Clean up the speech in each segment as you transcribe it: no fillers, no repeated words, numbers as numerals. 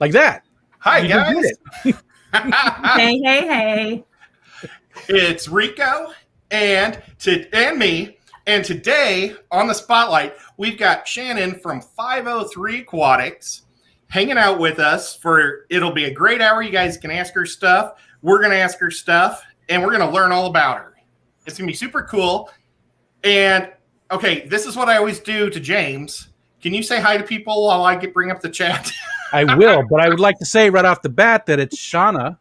Like that. Hi, You just guys. did Hey. It's Rico and me. And today on the spotlight, we've got Shannon from 503 Aquatics hanging out with us it'll be a great hour. You guys can ask her stuff. We're going to ask her stuff, and we're going to learn all about her. It's going to be super cool. And, okay, this is what I always do to James. Can you say hi to people while I bring up the chat? I will, but I would like to say right off the bat that it's Shanna.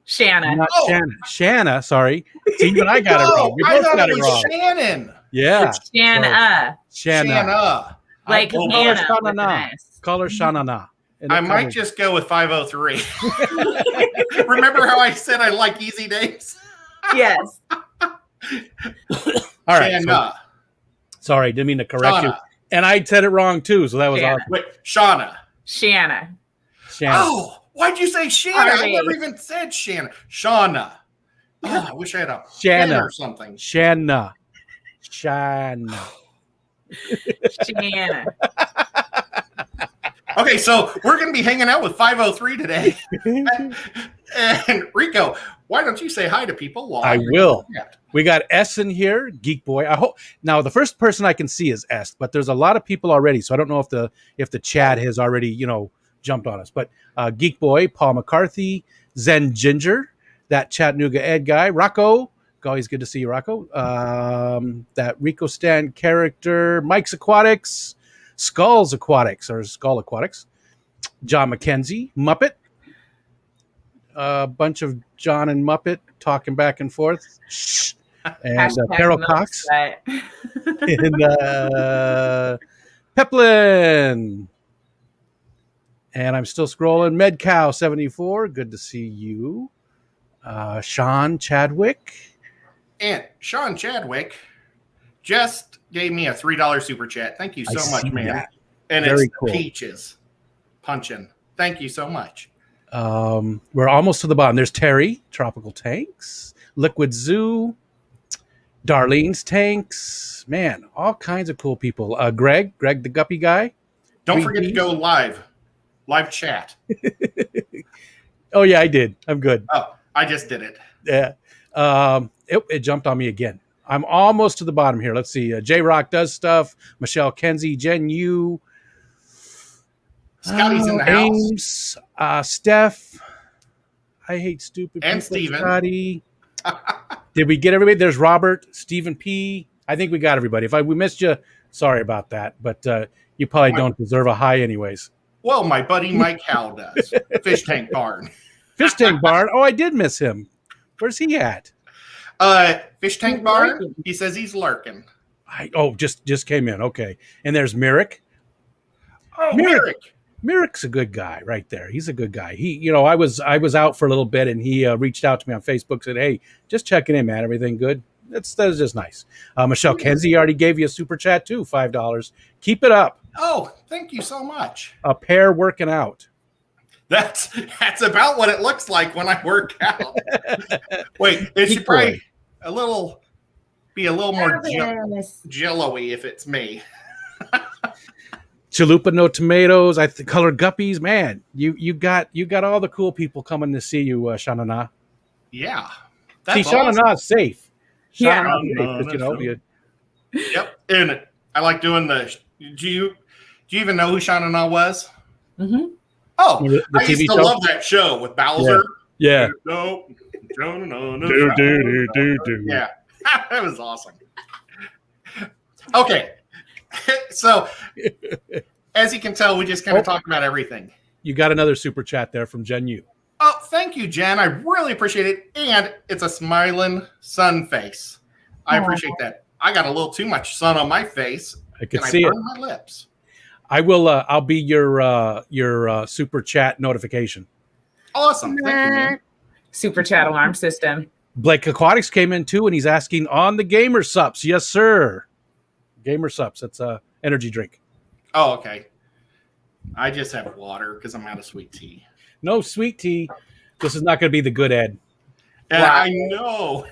Shanna. Not Shanna. Shanna, sorry. See, even I got it wrong. We I both thought got it it was wrong. Shannon. Yeah. It's Shanna. Shanna. Like Call her Hannah. with an Shanna. S. Call her Shanna. I might just go with 503. Remember how I said I like easy names? Yes. All right. Shanna. Sorry, didn't mean to correct you. Shauna. And I said it wrong too, so that was Shanna. awesome. Wait, Shauna. Shanna. Shanna. Oh, why'd you say Shanna? I Sorry. never even said Shanna. Shauna. Oh, I wish I had a Shanna. pen or something. Shanna. Shanna. Okay, so we're going to be hanging out with 503 today. And Rico, why don't you say hi to people? While I will. We got S in here, Geek Boy. I hope now the first person I can see is S, but there's a lot of people already, so I don't know if the chat has already jumped on us. But Geek Boy, Paul McCarthy, Zen Ginger, that Chattanooga Ed guy, Rocco. Always good to see you, Rocco. That Rico Stan character, Mike's Aquatics, Skull's Aquatics or Skull Aquatics, John McKenzie, Muppet. A bunch of John and Muppet talking back and forth. And Carol Cox. and Peplin. And I'm still scrolling. MedCow74. Good to see you. Sean Chadwick. And Sean Chadwick just gave me a $3 super chat. Thank you so much, man. That. And Very it's cool. Peaches punching. Thank you so much. We're almost to the bottom. There's Terry, Tropical Tanks, Liquid Zoo, Darlene's Tanks. Man, all kinds of cool people. Greg the Guppy guy. Don't forget to go live chat. Oh, yeah, I did. I'm good. Oh, I just did it. Yeah. It jumped on me again. I'm almost to the bottom here. Let's see. J-Rock does stuff. Michelle Kenzie, Jen Yu. Scotty's in the Ames, Steph. I hate stupid and people. Steven. Scotty. Did we get everybody? There's Robert, Stephen P. I think we got everybody. If we missed you, sorry about that. But you probably don't deserve a hi anyways. Well, my buddy Mike Howell does. Fish Tank Barn. Fish Tank Barn. Oh, I did miss him. Where's he at? Fish Tank Barn. He says he's lurking. Just came in. Okay. And there's Merrick. Oh, Merrick. Merrick's a good guy right there. He's a good guy. He, I was out for a little bit and he reached out to me on Facebook, said, "Hey, just checking in, man. Everything good?" That's just nice. Michelle Kenzie already gave you a super chat too, $5. Keep it up. Oh, thank you so much. A pair working out. That's about what it looks like when I work out. Wait, it should probably be a little more jello-y if it's me. Chalupa no tomatoes. Color guppies. Man, you got all the cool people coming to see you, Shanana. Yeah. See, Shanana's safe. Yeah. Shannana's safe, Yep. And I like doing the. Do you even know who Shanana was? Mm-hmm. Oh, the I TV used to show? love that show with Bowser. Yeah. No. Do. Yeah. That was awesome. Okay. So, as you can tell, we just kind of talk about everything. You got another super chat there from Jen Yu. Oh, thank you, Jen. I really appreciate it. And it's a smiling sun face. I appreciate that. I got a little too much sun on my face. I can see it. My lips. I will. I'll be your super chat notification. Awesome. Thank you, man. Super chat alarm system. Blake Aquatics came in too, and he's asking on the Gamer Sups. Yes, sir. Gamer Sups. That's a energy drink. Oh, okay. I just have water because I'm out of sweet tea. No sweet tea. This is not going to be the good Ed. And I know.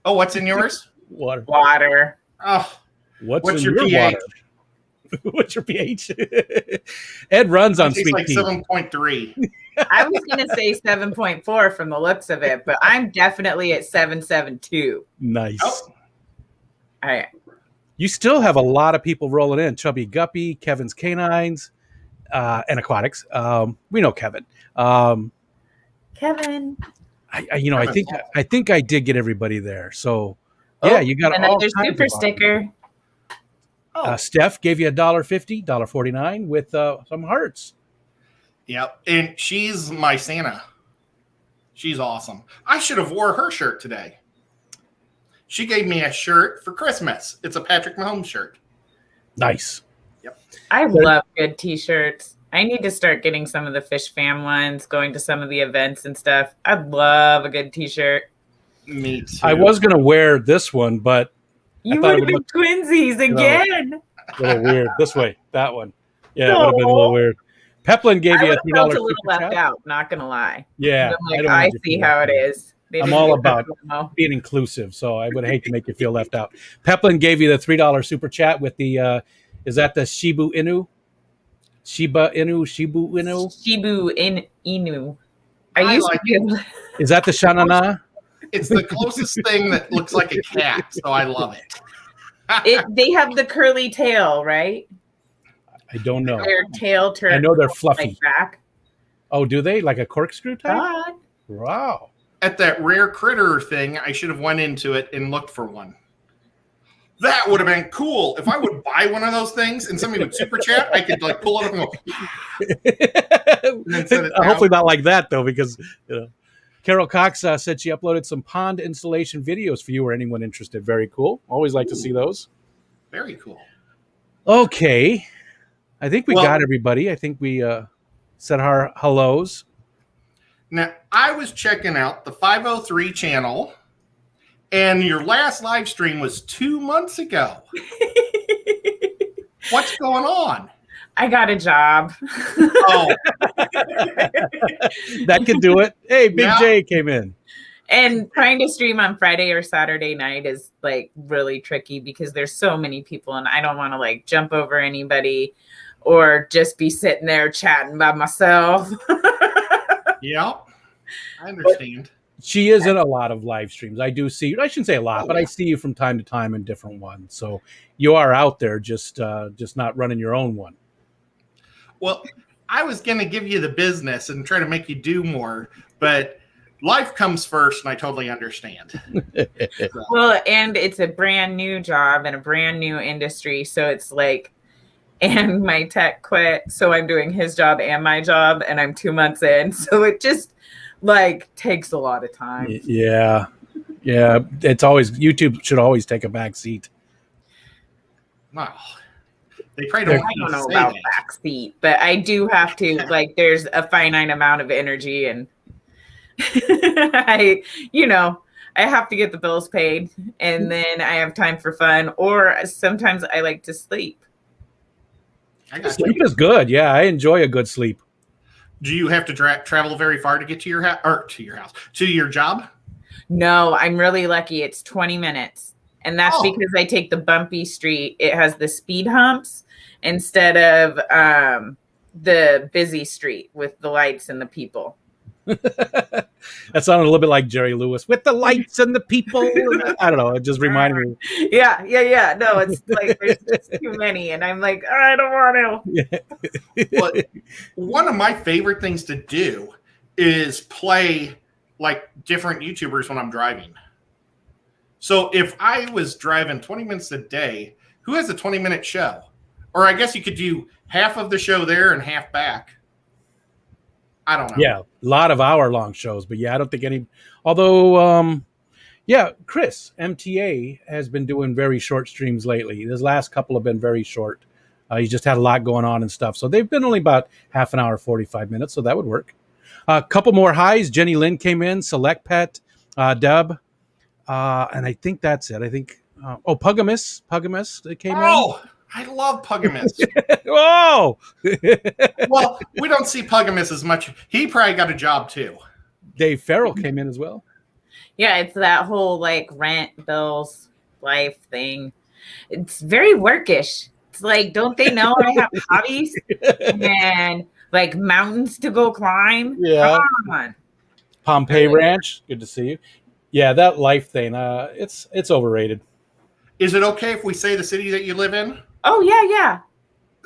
Oh, what's in yours? Water. Water. Oh, What's in your your pH? water? What's your pH? Ed runs on It's sweet like tea. 7.3. I was going to say 7.4 from the looks of it, but I'm definitely at 7.72. Nice. Oh. You still have a lot of people rolling in. Chubby Guppy, Kevin's Canines, and Aquatics. We know Kevin. Kevin. I think I did get everybody there. So yeah, you got another all kinds super of sticker. Steph gave you $1.50, $1.49 with some hearts. Yep, and she's my Santa. She's awesome. I should have wore her shirt today. She gave me a shirt for Christmas. It's a Patrick Mahomes shirt. Nice. Yep. I love good t-shirts. I need to start getting some of the Fish Fam ones, going to some of the events and stuff. I love a good t-shirt. Me too. I was going to wear this one, but you would have been twinsies again. A little weird. This way, that one. Yeah, it would have been a little weird. Peplin gave you a $3 a little super left chat. out, not gonna lie. Yeah, I see how it is. I'm all about being inclusive, so I would hate to make you feel left out. Peplin gave you the $3 super chat with the is that the Shibu Inu? Shibu Inu. Is that the Shanana? It's the closest thing that looks like a cat, so I love it. They have the curly tail, right? I don't know. Their tail turns. I know they're fluffy. Like back. Oh, do they? Like a corkscrew type? God. Wow. At that rare critter thing, I should have went into it and looked for one. That would have been cool. If I would buy one of those things and somebody would super chat, I could like pull it up and go. And hopefully not like that though, because Carol Cox said she uploaded some pond installation videos for you or anyone interested. Very cool. Always like to see those. Very cool. Okay. I think we got everybody. I think we said our hellos. Now, I was checking out the 503 channel, and your last live stream was 2 months ago. What's going on? I got a job. Oh. That could do it. Hey, Big J came in. And trying to stream on Friday or Saturday night is like really tricky because there's so many people and I don't want to like jump over anybody or just be sitting there chatting by myself. Yeah, I understand. But she is in a lot of live streams. I do see you. I shouldn't say a lot, but I see you from time to time in different ones. So you are out there, just not running your own one. Well, I was going to give you the business and try to make you do more, but life comes first, and I totally understand. Well, and it's a brand new job and a brand new industry. So it's like, and my tech quit. So I'm doing his job and my job, and I'm 2 months in. So it just like takes a lot of time. Yeah. Yeah. It's always, YouTube should always take a back seat. Wow. They probably don't. I don't know about back seat, but I do have to, like, there's a finite amount of energy and I have to get the bills paid and then I have time for fun, or sometimes I like to sleep. Sleep is good. Yeah, I enjoy a good sleep. Do you have to travel very far to get to your to your job? No, I'm really lucky. It's 20 minutes. And that's because I take the bumpy street. It has the speed humps instead of the busy street with the lights and the people. That sounded a little bit like Jerry Lewis with the lights and the people. I don't know. It just reminded me. Yeah. No, it's like there's just too many, and I'm like, I don't want to. But one of my favorite things to do is play like different YouTubers when I'm driving. So if I was driving 20 minutes a day, who has a 20-minute show? Or I guess you could do half of the show there and half back. I don't know. Yeah, a lot of hour-long shows, but yeah, I don't think any. Although, Chris MTA has been doing very short streams lately. His last couple have been very short. He just had a lot going on and stuff, so they've been only about half an hour, 45 minutes, so that would work. A couple more highs. Jenny Lynn came in. Select Pet, Dub, and I think that's it. I think. Pugamus came in. Oh, I love Pugamus. Whoa! Well, we don't see Pugamus as much. He probably got a job too. Dave Farrell came in as well. Yeah, it's that whole like rent, bills, life thing. It's very workish. It's like, don't they know I have hobbies and like mountains to go climb? Yeah. Come on. Pompeii Ranch. Good to see you. Yeah, that life thing. It's overrated. Is it okay if we say the city that you live in? Oh yeah.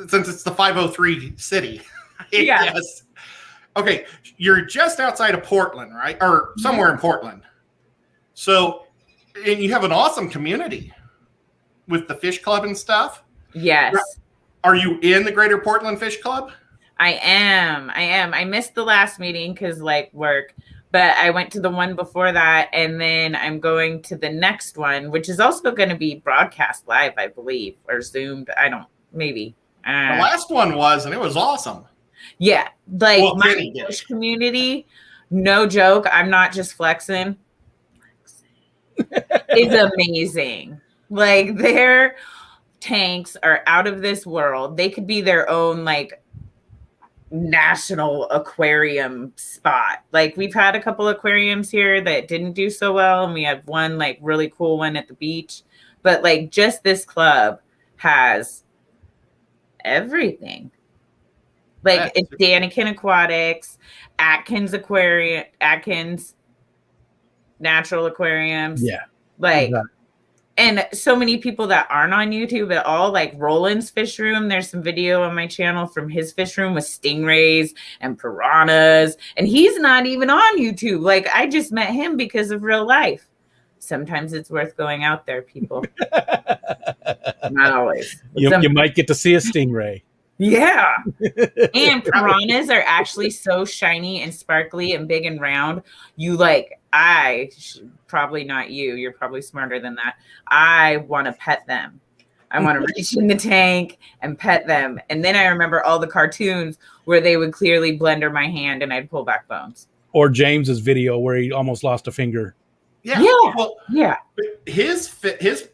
Since it's the 503 city. Yeah. Yes. Okay, you're just outside of Portland, right? Or somewhere in Portland. So, and you have an awesome community with the fish club and stuff. Yes. Are you in the Greater Portland Fish Club? I am. I missed the last meeting because like work, but I went to the one before that, and then I'm going to the next one, which is also going to be broadcast live, I believe, or zoomed. I don't, maybe. The last one was, and it was awesome. Yeah, like my fish community, no joke, I'm not just flexing, is amazing. Like their tanks are out of this world. They could be their own like national aquarium spot. Like we've had a couple aquariums here that didn't do so well, and we have one like really cool one at the beach. But like just this club has everything. Like it's Danikin Aquatics, Atkins Aquarium, Atkins Natural Aquariums. Yeah. Like, and so many people that aren't on YouTube at all, like Roland's Fish Room. There's some video on my channel from his fish room with stingrays and piranhas. And he's not even on YouTube. Like I just met him because of real life. Sometimes it's worth going out there, people. Not always. You might get to see a stingray. Yeah. And piranhas are actually so shiny and sparkly and big and round. You like, probably not you. You're probably smarter than that. I want to pet them. I want to reach in the tank and pet them. And then I remember all the cartoons where they would clearly blender my hand and I'd pull back bones. Or James's video where he almost lost a finger. Yeah. Well, yeah. His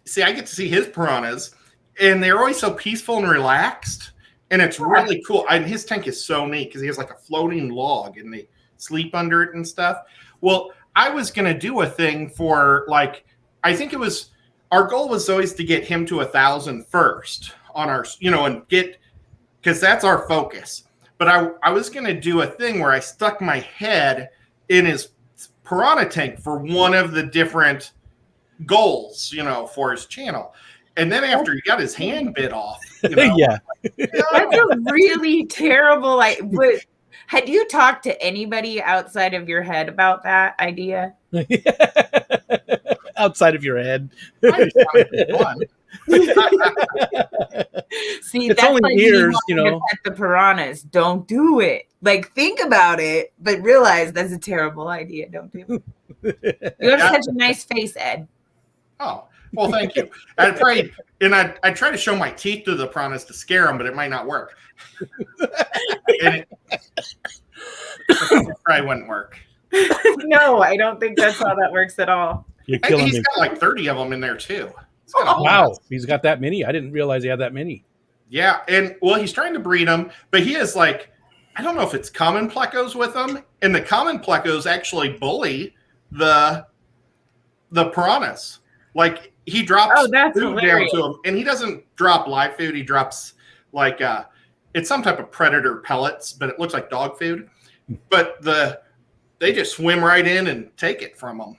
see, I get to see his piranhas, and they're always so peaceful and relaxed. And it's really cool. His tank is so neat because he has like a floating log and they sleep under it and stuff. Well, I was going to do a thing for like, I think it was, our goal was always to get him to 1,000 first on our, and because that's our focus. But I was going to do a thing where I stuck my head in his piranha tank for one of the different goals, for his channel. And then after he got his hand bit off, yeah, that's a really terrible. Had you talked to anybody outside of your head about that idea? Outside of your head. I just wanted to be fun. See, it's that's only like ears, pet the piranhas. Don't do it. Like, think about it, but realize that's a terrible idea. Don't do it. You have such a nice face, Ed. Oh, well, thank you. I prayed, and I try to show my teeth to the piranhas to scare them, but it might not work. It probably wouldn't work. No, I don't think that's how that works at all. You're killing me. He's got like 30 of them in there too. Wow, he's got that many. I didn't realize he had that many. Yeah, and well, he's trying to breed them, but he has like, I don't know if it's common plecos with them, and the common plecos actually bully the piranhas. Like he drops food down to them, and he doesn't drop live food. He drops like it's some type of predator pellets, but it looks like dog food. But they just swim right in and take it from them.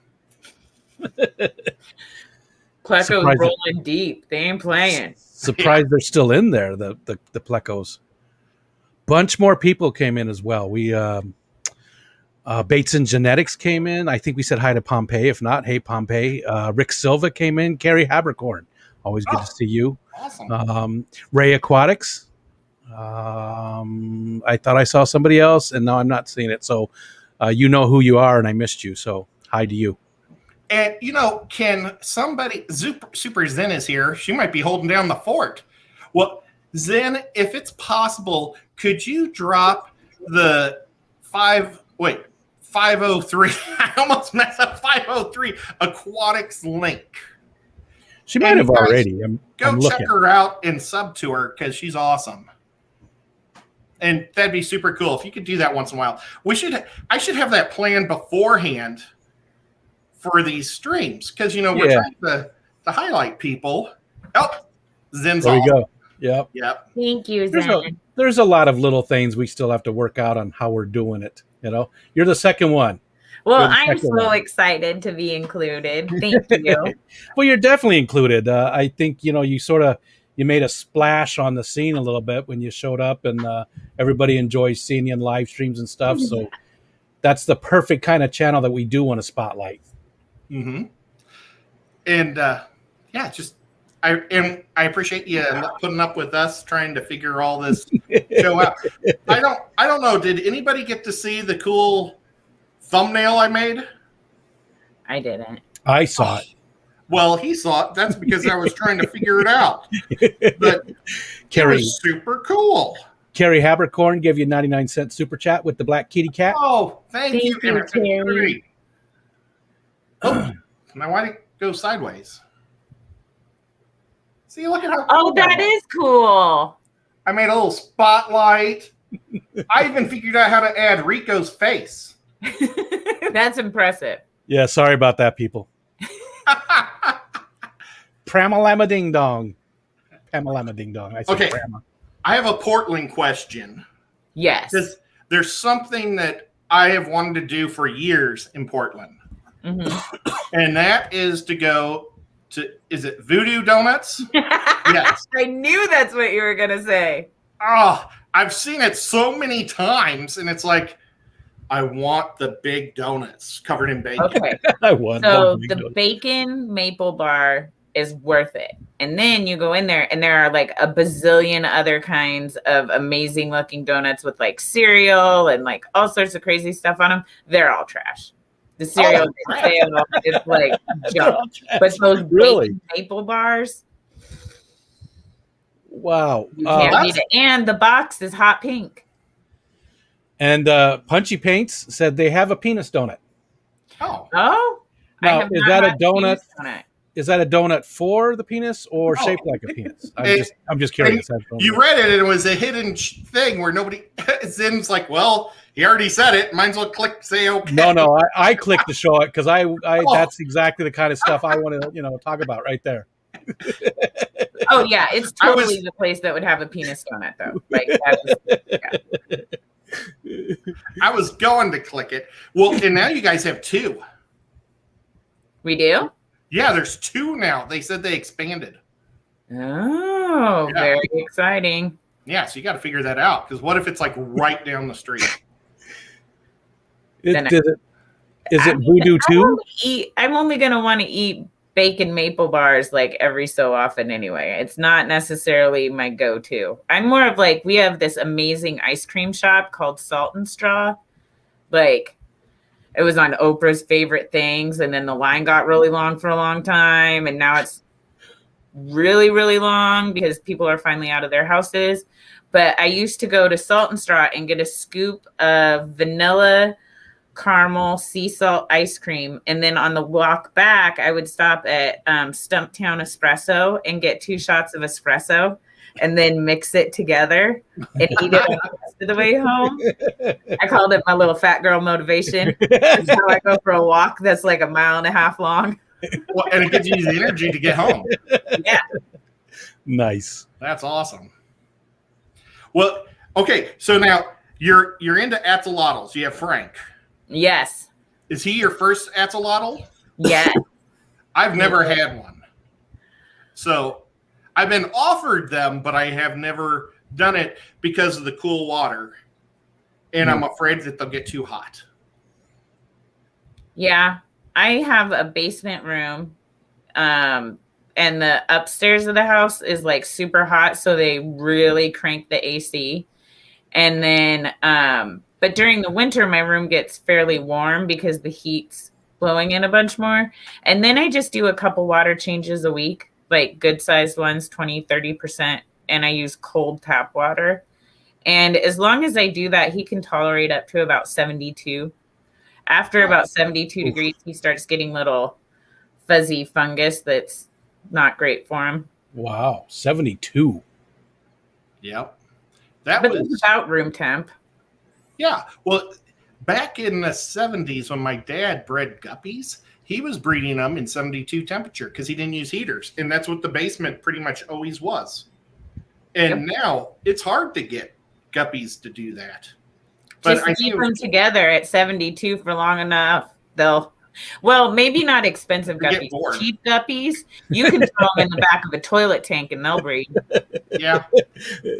Plecos rolling deep. They ain't playing. Surprised they're still in there, the plecos. Bunch more people came in as well. We Bates and Genetics came in. I think we said hi to Pompeii. If not, hey Pompeii. Rick Silva came in. Carrie Habercorn. Always good to see you. Awesome. Ray Aquatics. I thought I saw somebody else, and now I'm not seeing it. So you know who you are, and I missed you. So hi to you. And, can somebody, Super Zen is here. She might be holding down the fort. Well, Zen, if it's possible, could you drop the 503, I almost messed up, 503 Aquatics link. She might have already. Go check her out and sub to her because she's awesome. And that'd be super cool if you could do that once in a while. I should have that planned beforehand for these streams because we're trying to highlight people. Oh, Zen's there you go. Yep. Yep. Thank you, There's Zen. there's a lot of little things we still have to work out on how we're doing it. You're the second one. Well, You're the I'm second so one. excited to be included. Thank you. Well, you're definitely included. I think you made a splash on the scene a little bit when you showed up, and everybody enjoys seeing you in live streams and stuff. So that's the perfect kind of channel that we do want to spotlight. Mm-hmm. And yeah, just I appreciate you putting up with us trying to figure all this show out. I don't know. Did anybody get to see the cool thumbnail I made? I didn't. I saw it. Well, he saw it. That's because I was trying to figure it out. But it Carrie was super cool. Habercorn gave you 99-cent super chat with the black kitty cat. Oh, thank you, Terry. Oh, now why did it go sideways? See, look at how Oh, that is cool. I made a little spotlight. I even figured out how to add Rico's face. That's impressive. Yeah, sorry about that, people. Pramalama ding dong. Pamalama ding dong. I said Okay. Prama. I have a Portland question. Yes. There's something that I have wanted to do for years in Portland. Mm-hmm. And that is to go to, is it Voodoo Donuts? Yes. I knew that's what you were going to say. Oh, I've seen it so many times, and it's like, I want the big donuts covered in bacon. Okay. I won. So the bacon maple bar is worth it. And then you go in there and there are like a bazillion other kinds of amazing looking donuts with like cereal and like all sorts of crazy stuff on them. They're all trash. The cereal is like junk. But those bacon maple bars, wow. you can't beat it. And the box is hot pink. And Punchy Paints said they have a penis donut. Oh. Oh? Now, is that a donut? Is that a donut for the penis or shaped like a penis? I'm just curious. You read it and it was a hidden thing where nobody. Zen's like, well, he already said it. Might as well click say okay. No. I clicked to show it because I that's exactly the kind of stuff I want to talk about right there. Oh yeah, it's totally the place that would have a penis donut though. Like yeah. I was going to click it. Well, and now you guys have two. We do? Yeah, there's two now. They said they expanded. Oh, yeah. Very exciting. Yeah, so you got to figure that out. Because what if it's like right down the street? Is it Voodoo too? I'm only going to want to eat bacon maple bars like every so often anyway. It's not necessarily my go-to. I'm more of like, we have this amazing ice cream shop called Salt and Straw. Like, it was on Oprah's favorite things, and then the line got really long for a long time, and now it's really, really long because people are finally out of their houses. But I used to go to Salt and Straw and get a scoop of vanilla caramel sea salt ice cream, and then on the walk back, I would stop at Stumptown Espresso and get 2 shots of espresso, and then mix it together and eat it the rest of the way home. I called it my little fat girl motivation. That's how I go for a walk that's like 1.5 miles long. Well, and it gives you the energy to get home. Yeah. Nice. That's awesome. Well, okay, so now you're into axolotls. You have Frank. Yes. Is he your first axolotl? Yes. I've never had one. So I've been offered them, but I have never done it because of the cool water. And I'm afraid that they'll get too hot. Yeah. I have a basement room. And the upstairs of the house is like super hot. So they really crank the AC. And then, but during the winter, my room gets fairly warm because the heat's blowing in a bunch more. And then I just do a couple water changes a week, like good sized ones, 20, 30%. And I use cold tap water. And as long as I do that, he can tolerate up to about 72. After about 72 degrees, he starts getting little fuzzy fungus that's not great for him. Wow, 72. Yep. But it's about room temp. Yeah. Well, back in the 70s when my dad bred guppies, he was breeding them in 72 temperature because he didn't use heaters. And that's what the basement pretty much always was. And now it's hard to get guppies to do that. But Just I keep think them together at 72 for long enough. Well, maybe not expensive get guppies. bored. Cheap guppies, you can throw them in the back of a toilet tank and they'll breed. Yeah.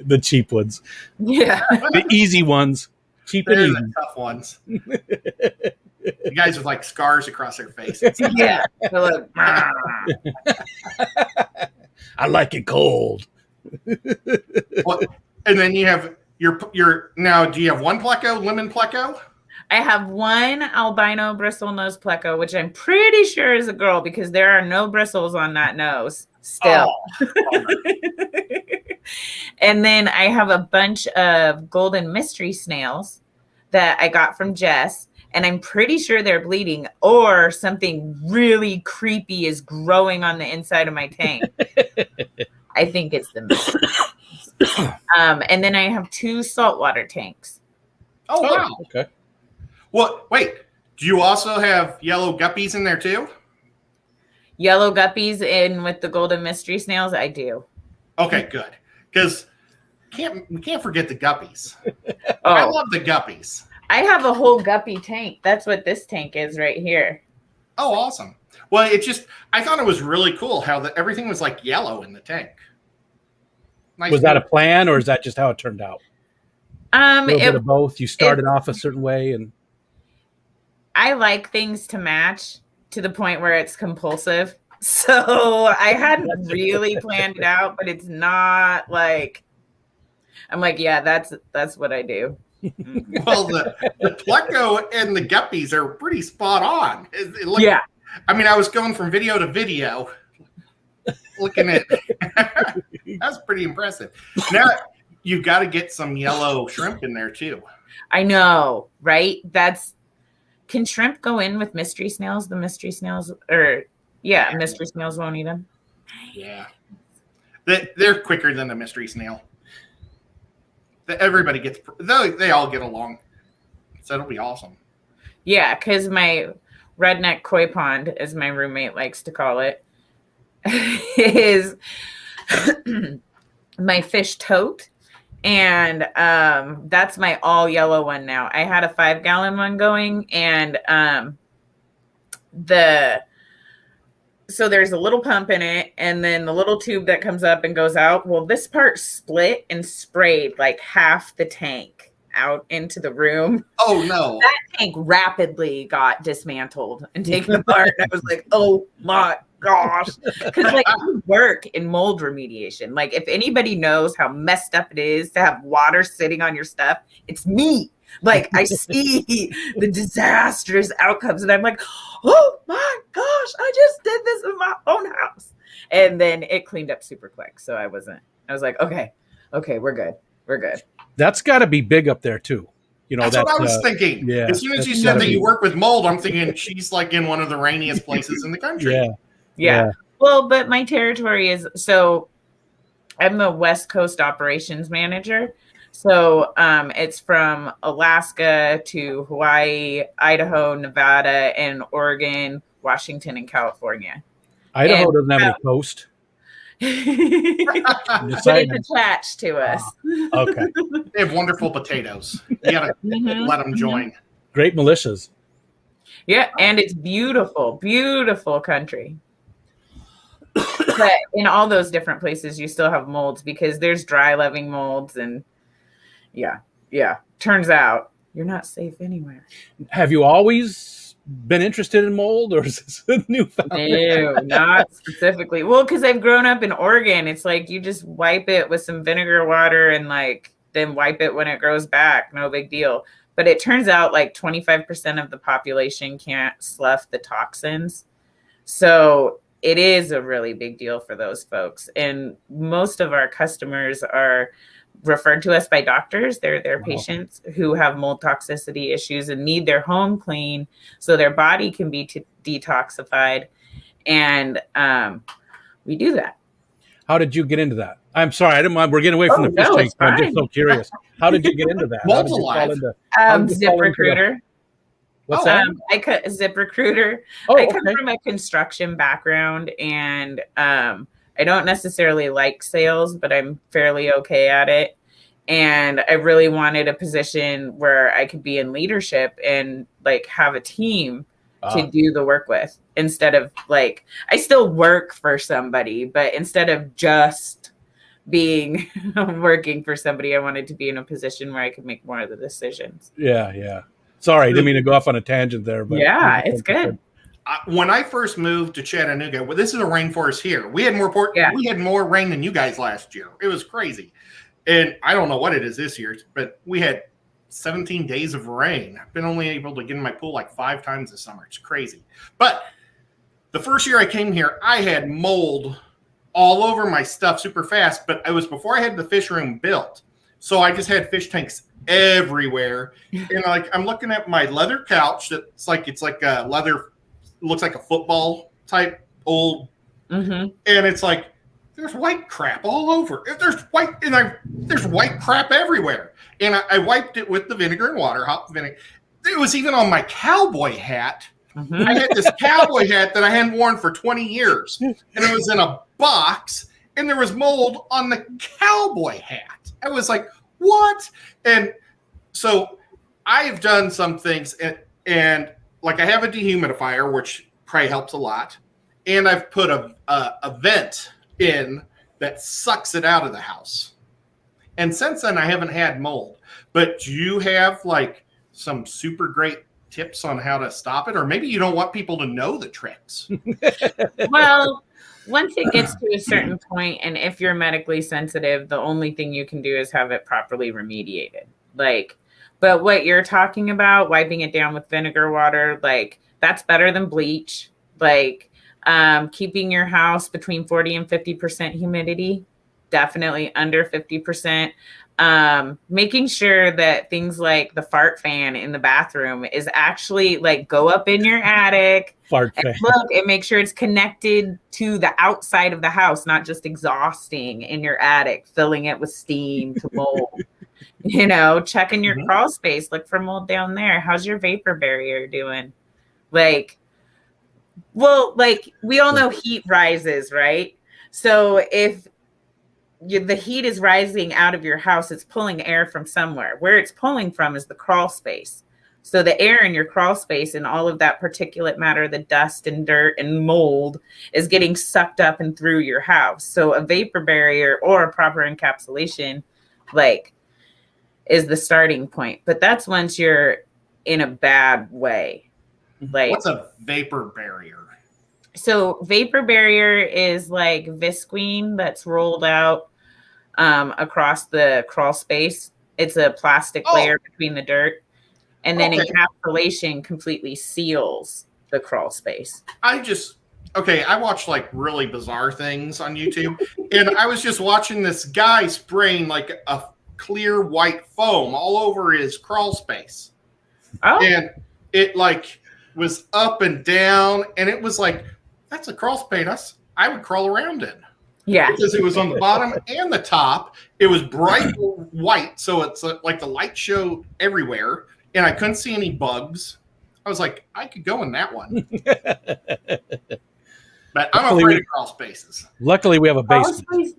The cheap ones. Yeah. The easy ones. Cheap and They're easy. the tough ones. The guys with like scars across their faces. Yeah. They're like, I like it cold. Well, and then you have your now. Do you have one pleco, lemon pleco? I have one albino bristlenose pleco, which I'm pretty sure is a girl because there are no bristles on that nose still. Oh, And then I have a bunch of golden mystery snails that I got from Jess, and I'm pretty sure they're bleeding or something really creepy is growing on the inside of my tank. I think it's the mystery. And then I have 2 saltwater tanks. oh wow. Okay. Well, wait. Do you also have yellow guppies in there too? Yellow guppies in with the golden mystery snails, I do. Okay, good. Because we can't forget the guppies. Oh, I love the guppies. I have a whole guppy tank. That's what this tank is right here. Oh, awesome. Well, I thought it was really cool how everything was like yellow in the tank. Nice. Was that a plan, or is that just how it turned out? A little bit of both. You started off a certain way, and I like things to match to the point where it's compulsive. So I hadn't really planned it out, but it's not like I'm like, yeah, that's what I do. Well, the pleco and the guppies are pretty spot on. Yeah. I mean, I was going from video to video, looking at. That's pretty impressive. Now you've got to get some yellow shrimp in there too. I know, right? Can shrimp go in with mystery snails? The mystery snails, mystery snails won't eat them. Yeah, they're quicker than a mystery snail. Everybody gets, they all get along, so it'll be awesome. Yeah, because my redneck koi pond, as my roommate likes to call it, is my fish tote. And that's my all yellow one now. I had a 5-gallon one going, and so there's a little pump in it, and then the little tube that comes up and goes out. Well, this part split and sprayed like half the tank out into the room. Oh no. That tank rapidly got dismantled and taken apart. And I was like, oh my gosh. Because like I work in mold remediation. Like if anybody knows how messed up it is to have water sitting on your stuff, it's me. Like I see the disastrous outcomes and I'm like, oh my gosh, I just did this in my own house. And then it cleaned up super quick. So I was like, okay, we're good. that's got to be big up there too. You know, that's what I was thinking. Yeah, as soon as you said that you work with mold, I'm thinking she's like in one of the rainiest places in the country. Yeah. Well, but my territory is, so I'm the West Coast operations manager. So it's from Alaska to Hawaii, Idaho, Nevada, and Oregon, Washington, and California. Idaho doesn't have any coast. But it's attached to us. Okay. They have wonderful potatoes. You gotta let them join. Great militias. Yeah, and it's beautiful, beautiful country. But in all those different places, you still have molds because there's dry living molds, and yeah. Turns out you're not safe anywhere. Have you always been interested in mold, or is this a newfound? No, not specifically. Well, because I've grown up in Oregon. It's like you just wipe it with some vinegar water and like then wipe it when it grows back. No big deal. But it turns out like 25% of the population can't slough the toxins. So it is a really big deal for those folks. And most of our customers are referred to us by doctors. They're their patients who have mold toxicity issues and need their home clean so their body can be detoxified. And we do that. How did you get into that? I'm sorry, I didn't mind. We're getting away from the fish tank. I'm just so curious. How did you get into that? Mold's alive. ZipRecruiter. What's that? I cut ZipRecruiter. Oh, I come from a construction background, and I don't necessarily like sales, but I'm fairly okay at it. And I really wanted a position where I could be in leadership and like have a team to do the work with, instead of like, I still work for somebody, but instead of just being working for somebody, I wanted to be in a position where I could make more of the decisions. Yeah. Sorry, I didn't mean to go off on a tangent there, but yeah, it's good. When I first moved to Chattanooga, well, this is a rainforest here. We had we had more rain than you guys last year. It was crazy. And I don't know what it is this year, but we had 17 days of rain. I've been only able to get in my pool like 5 times this summer. It's crazy. But the first year I came here, I had mold all over my stuff super fast, but it was before I had the fish room built. So I just had fish tanks everywhere. And like, I'm looking at my leather couch that's like, it's like a leather, looks like a football type old. And it's like, there's white crap all over. There's white crap everywhere. And I wiped it with the vinegar and water, hot vinegar. It was even on my cowboy hat. I had this cowboy hat that I hadn't worn for 20 years. And it was in a box, and there was mold on the cowboy hat. I was like, what? And so I've done some things, and like I have a dehumidifier, which probably helps a lot. And I've put a vent in that sucks it out of the house. And since then, I haven't had mold. But do you have like some super great tips on how to stop it? Or maybe you don't want people to know the tricks. Well, once it gets to a certain point, and if you're medically sensitive, the only thing you can do is have it properly remediated. Like, but what you're talking about, wiping it down with vinegar water, like that's better than bleach. Like, keeping your house between 40 and 50% humidity, definitely under 50%. Making sure that things like the fart fan in the bathroom is actually like, go up in your attic, fart fan. Look and make sure it's connected to the outside of the house, not just exhausting in your attic, filling it with steam to mold. Checking your crawl space, look for mold down there. How's your vapor barrier doing? Like, well, like we all know heat rises, right? So if the heat is rising out of your house, it's pulling air from somewhere. Where it's pulling from is the crawl space. So the air in your crawl space and all of that particulate matter, the dust and dirt and mold, is getting sucked up and through your house. So a vapor barrier or a proper encapsulation, like, is the starting point. But that's once you're in a bad way. Like, what's a vapor barrier? So vapor barrier is like visqueen that's rolled out across the crawl space. It's a plastic layer between the dirt. And then encapsulation completely seals the crawl space. I watch like really bizarre things on YouTube. And I was just watching this guy spraying like a clear white foam all over his crawl space. And it like was up and down. And it was like, that's a crawl space I would crawl around in. Yeah. Because it was on the bottom and the top. It was bright white. So it's like the light showed everywhere. And I couldn't see any bugs. I was like, I could go in that one. But I'm afraid of crawl spaces. Luckily, we have a basement.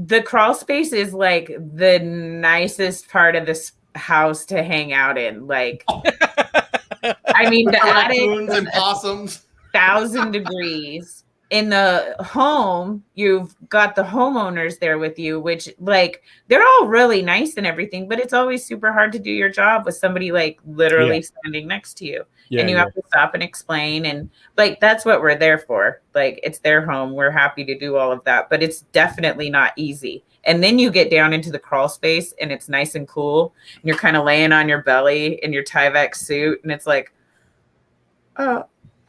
The crawl space is like the nicest part of this house to hang out in. Like, I mean, the attic and possums. 1,000 degrees. In the home, you've got the homeowners there with you, which like they're all really nice and everything, but it's always super hard to do your job with somebody like literally standing next to you. And you have to stop and explain. And like, that's what we're there for. Like, it's their home. We're happy to do all of that, but it's definitely not easy. And then you get down into the crawl space and it's nice and cool. And you're kind of laying on your belly in your Tyvek suit. And it's like,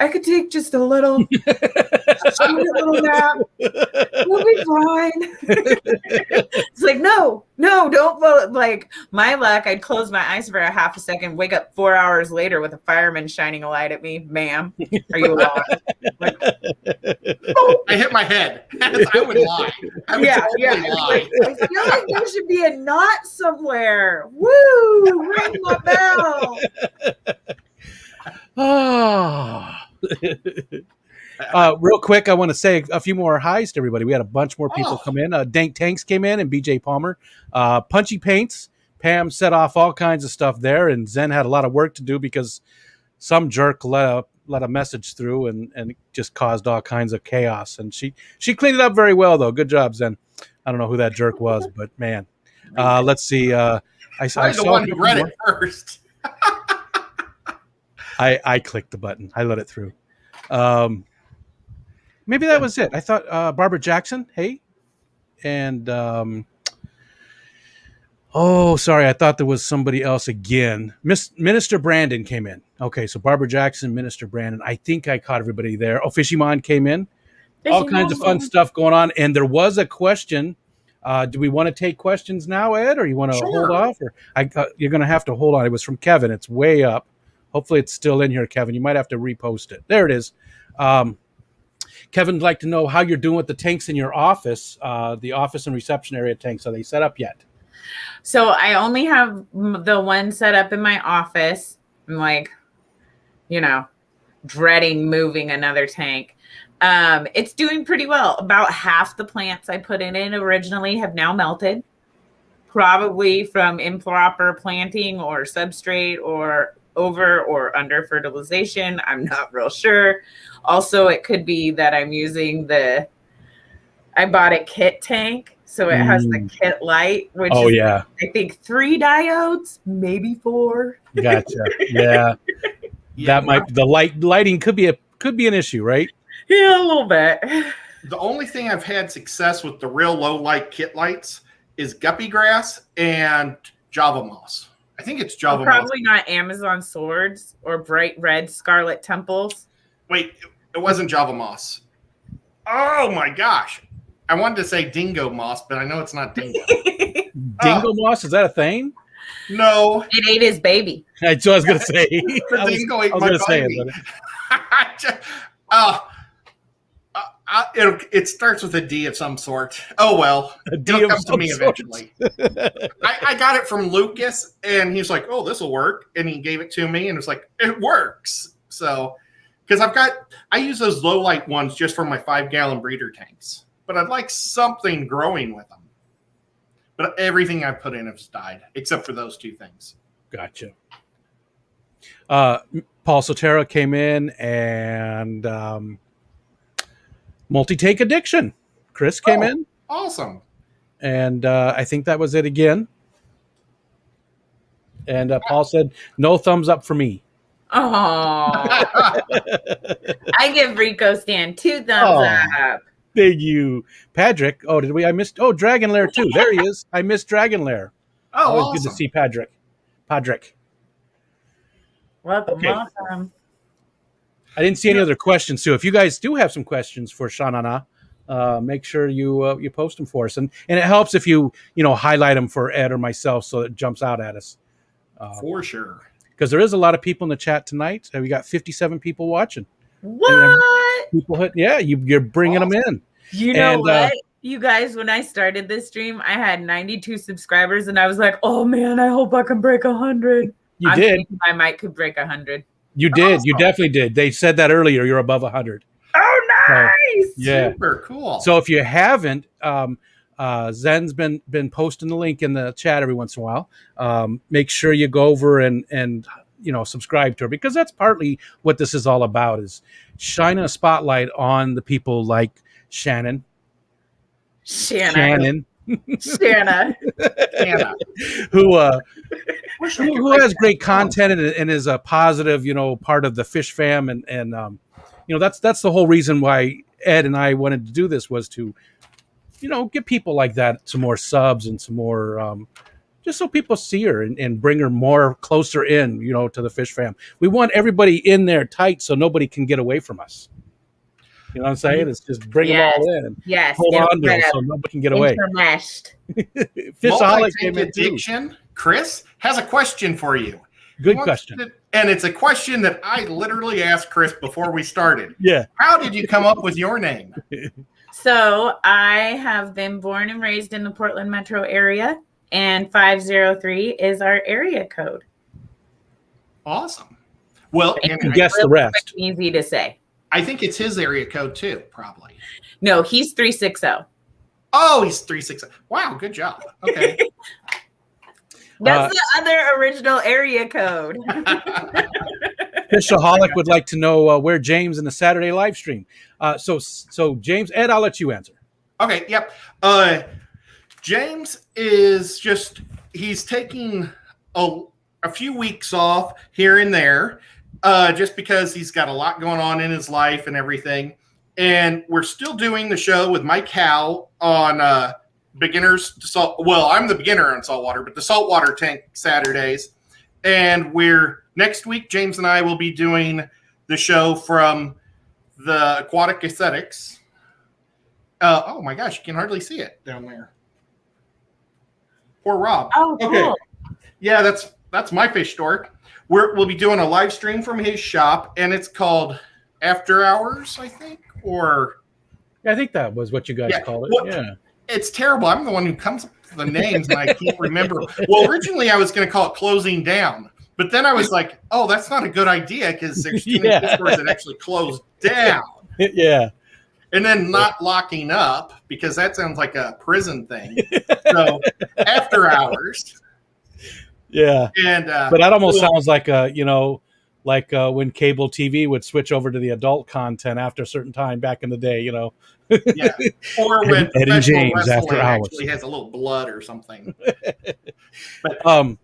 I could take just a little nap. We'll be fine. It's like, no, don't vote. Like, my luck, I'd close my eyes for a half a second, wake up 4 hours later with a fireman shining a light at me. Ma'am, are you alive? Like, oh, I hit my head. I would lie. I would totally lie. I feel like there should be a knot somewhere. Woo! Ring my bell. Oh. Real quick, I want to say a few more highs to everybody. We had a bunch more people come in. Dank Tanks came in, and BJ Palmer. Punchy Paints. Pam set off all kinds of stuff there, and Zen had a lot of work to do because some jerk let a message through and it just caused all kinds of chaos. And she cleaned it up very well, though. Good job, Zen. I don't know who that jerk was, but man. Let's see. I saw the one who read it first. I clicked the button. I let it through. Maybe that was it. I thought Barbara Jackson. Hey, and sorry. I thought there was somebody else again. Minister Brandon came in. Okay, so Barbara Jackson, Minister Brandon. I think I caught everybody there. Oh, Fishymon came in. All kinds of fun stuff going on. And there was a question. Do we want to take questions now, Ed, or you want to hold off? Or you're going to have to hold on. It was from Kevin. It's way up. Hopefully it's still in here, Kevin. You might have to repost it. There it is. Kevin would like to know how you're doing with the tanks in your office, the office and reception area tanks. Are they set up yet? So I only have the one set up in my office. I'm like, dreading moving another tank. It's doing pretty well. About half the plants I put in it originally have now melted, probably from improper planting or substrate or over or under fertilization. I'm not real sure. Also, it could be that I'm using I bought a kit tank, so it has the kit light, which is, I think 3 diodes, maybe 4. Gotcha. Yeah. That might, the lighting could be an issue, right? Yeah, a little bit. The only thing I've had success with the real low light kit lights is guppy grass and Java moss. I think it's Java moss. Probably not Amazon swords or bright red scarlet temples. Wait, it wasn't Java moss. Oh my gosh. I wanted to say dingo moss, but I know it's not dingo. Dingo moss? Is that a thing? No. It ate his baby. That's what I was going to say. The dingo ate my baby. It starts with a D of some sort. Oh, well. It'll come to me eventually. I got it from Lucas, and he's like, oh, this will work. And he gave it to me, and it's like, it works. So, because I use those low light ones just for my 5-gallon breeder tanks. But I'd like something growing with them. But everything I put in has died, except for those 2 things. Gotcha. Paul Sotera came in, and multi-take addiction. Chris came in. Awesome. And I think that was it again. And Paul said, no thumbs up for me. Oh. I give Rico Stan 2 thumbs up. Thank you. Patrick. Oh, I missed. Oh, Dragon Lair too. There he is. I missed Dragon Lair. Oh, always awesome. Good to see Patrick. Welcome. I didn't see any other questions. So if you guys do have some questions for Shanana, make sure you post them for us. And it helps if you highlight them for Ed or myself so it jumps out at us. For sure. Because there is a lot of people in the chat tonight. We got 57 people watching. What? You're bringing them in. You know what? You guys, when I started this stream, I had 92 subscribers, and I was like, oh, man, I hope I can break 100. You did. I might could break 100. You did. Awesome. You definitely did. They said that earlier. You're above 100. Oh, nice. So, yeah. Super cool. So if you haven't, Zen's been posting the link in the chat every once in a while. Make sure you go over and subscribe to her, because that's partly what this is all about, is shining a spotlight on the people like Shanna, who has great content and is a positive, part of the fish fam. And that's the whole reason why Ed and I wanted to do this, was to, get people like that some more subs and some more, just so people see her and bring her more closer in, to the fish fam. We want everybody in there tight so nobody can get away from us. You know what I'm saying? It's just bring them all in. Yes. Hold on to them so nobody can get away. Fishaholic Addiction, Chris, has a question for you. Good question. And it's a question that I literally asked Chris before we started. Yeah. How did you come up with your name? So I have been born and raised in the Portland metro area, and 503 is our area code. Awesome. Well, and guess the rest. Easy to say. I think it's his area code too, probably. No, he's 360. Oh, he's 360. Wow, good job. Okay. That's the other original area code. Fishaholic would like to know where James in the Saturday live stream. So James, Ed, I'll let you answer. Okay, yep. James is he's taking a few weeks off here and there, just because he's got a lot going on in his life and everything. And we're still doing the show with Mike Howe on beginners to salt. Well, I'm the beginner on saltwater, but the saltwater tank Saturdays. And next week, James and I will be doing the show from the Aquatic Aesthetics. Oh my gosh, you can hardly see it down there. Poor Rob. Oh, cool. Okay. Yeah, that's my fish store. We'll be doing a live stream from his shop, and it's called After Hours, I think, or I think that was what you guys called it. Well, yeah, it's terrible. I'm the one who comes up with the names, and I can't remember. Well, originally I was going to call it Closing Down, but then I was like, oh, that's not a good idea because there's too many fish stores that actually close down. Yeah. And then not locking up, because that sounds like a prison thing. So After Hours. Yeah. And but that almost sounds like when cable TV would switch over to the adult content after a certain time back in the day, Yeah. Or when Ed and James wrestling After Hours actually has a little blood or something. But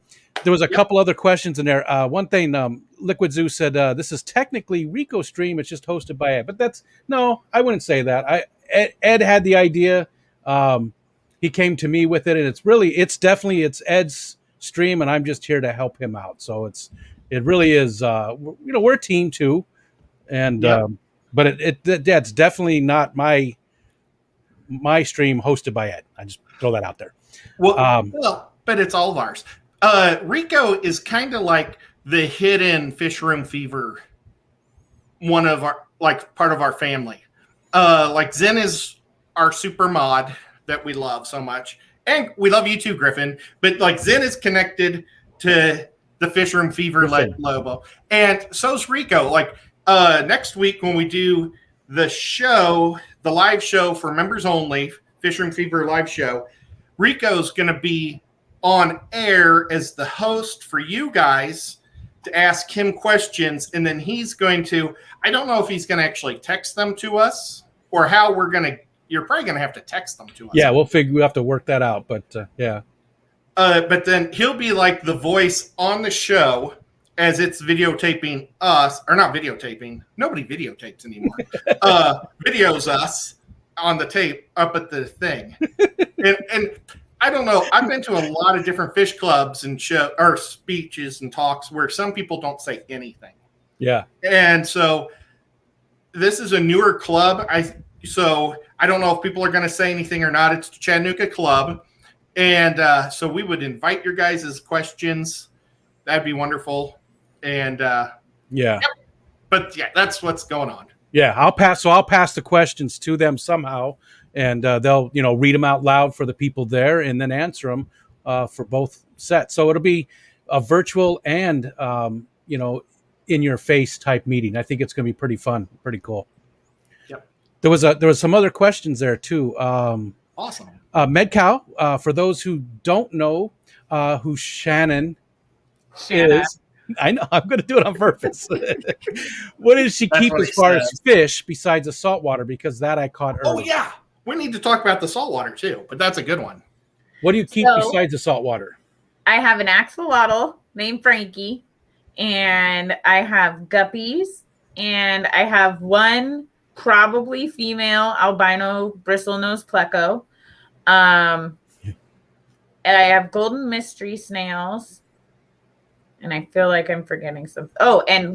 there was a couple other questions in there. One thing, Liquid Zoo said, this is technically Rico stream. It's just hosted by Ed. But no, I wouldn't say that. Ed had the idea. He came to me with it, and it's definitely Ed's stream, and I'm just here to help him out. So it really is, we're a team too. And, but that's definitely not my stream hosted by Ed. I just throw that out there. Well, but it's all of ours. Rico is kind of like the hidden Fish Room Fever, one of our, part of our family. Zen is our super mod that we love so much. And we love you too, Griffin. But Zen is connected to the Fish Room Fever Lobo. And so's Rico. Next week when we do the live show for members only, Fish Room Fever live show, Rico's going to be on air as the host for you guys to ask him questions. And then he's going to, I don't know if he's going to actually text them to us or how you're probably going to have to text them to us. Yeah, we'll have to work that out. But yeah. But then he'll be like the voice on the show as it's videotaping us, or not videotaping. Nobody videotapes anymore. Videos us on the tape up at the thing. And I don't know. I've been to a lot of different fish clubs and speeches and talks where some people don't say anything. Yeah. And so this is a newer club. So I don't know if people are going to say anything or not. It's the Chattanooga Club. And so we would invite your guys' questions. That'd be wonderful. And but that's what's going on. Yeah, I'll pass the questions to them somehow, and they'll read them out loud for the people there, and then answer them for both sets. So it'll be a virtual and in your face type meeting. I think it's going to be pretty fun, pretty cool. Yep. There was some other questions there too. Awesome. MedCow, for those who don't know who Shannon is. I know, I'm going to do it on purpose. What does she keep as far as fish besides the saltwater? Because that I caught earlier. Oh, yeah. We need to talk about the saltwater, too, but that's a good one. What do you keep besides the saltwater? I have an axolotl named Frankie, and I have guppies, and I have one probably female albino bristlenose pleco. And I have golden mystery snails. And I feel like I'm forgetting something. Oh, and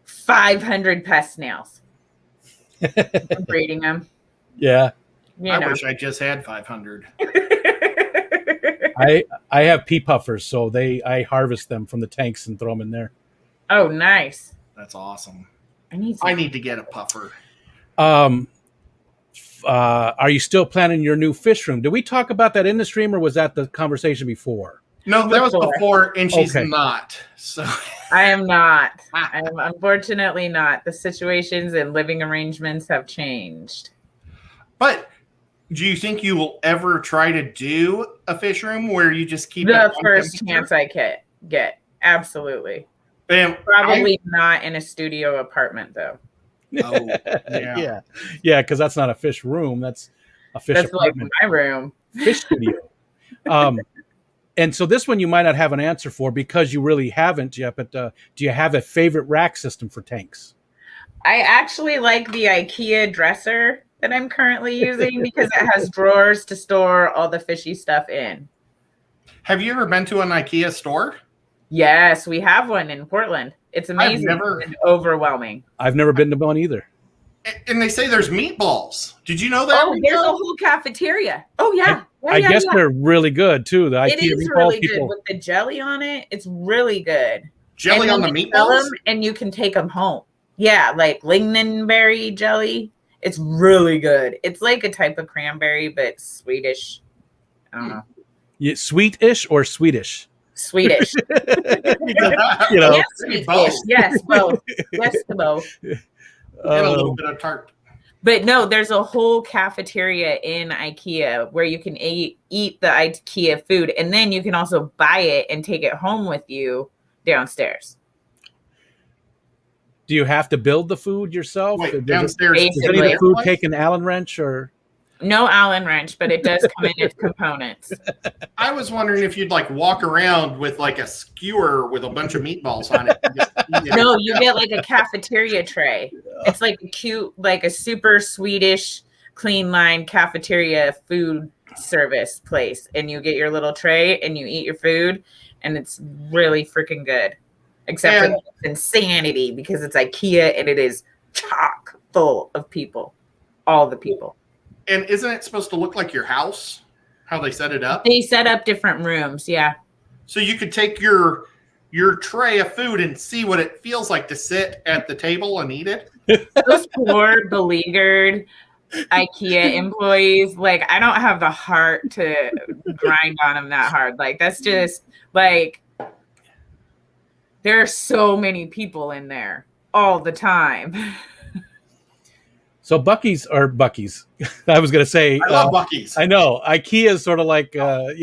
500 pest snails. I'm breeding them. Yeah. I wish I just had 500. I have pea puffers, so I harvest them from the tanks and throw them in there. Oh, nice. That's awesome. I need to get a puffer. Are you still planning your new fish room? Did we talk about that in the stream, or was that the conversation before? No, that was before, and she's not. So I am not. I am unfortunately not. The situations and living arrangements have changed. But do you think you will ever try to do a fish room where you just keep it The on first temperature? chance I get. Absolutely. And Probably not in a studio apartment though. Oh, yeah, yeah, because that's not a fish room. That's a fish That's like apartment, my room. fish studio. And so this one you might not have an answer for because you really haven't yet. But do you have a favorite rack system for tanks? I actually like the IKEA dresser that I'm currently using because it has drawers to store all the fishy stuff in. have you ever been to an IKEA store? Yes, we have one in Portland. It's amazing never- and overwhelming. I've never been to one either. And they say there's meatballs. Did you know that? Oh, there's a whole cafeteria. Oh yeah. I guess they're really good too. The It IKEA is meatballs really people. good with the jelly on it. It's really good. Jelly on the they sell meatballs? them and you can take them home. Yeah, like lingonberry jelly. It's really good. It's like a type of cranberry, but Swedish. I don't know. Yeah, sweetish or Swedish? Swedish. You know, Yes, Swedish. Yes, both. Yes to both. And a little bit of tart. But no, there's a whole cafeteria in IKEA where you can eat the IKEA food, and then you can also buy it and take it home with you downstairs. do you have to build the food yourself? Wait, Does downstairs. Basically. any of the food take an Allen wrench or? No Allen wrench, but it does come in its components. I was wondering if you'd like walk around with like a skewer with a bunch of meatballs on it. And just eat it. No, you get like a cafeteria tray. It's like a cute, like a super Swedish clean line cafeteria food service place. And you get your little tray and you eat your food, and it's really freaking good. Except for it's insanity because it's IKEA and it is chock full of people. All the people. And isn't it supposed to look like your house? How they set it up? They set up different rooms, yeah. So you could take your tray of food and see what it feels like to sit at the table and eat it. Those poor beleaguered IKEA employees, like I don't have the heart to grind on them that hard. Like that's just like there are so many people in there all the time. So Buc-ee's. I was going to say. I love Buc-ee's. I know IKEA is sort of like I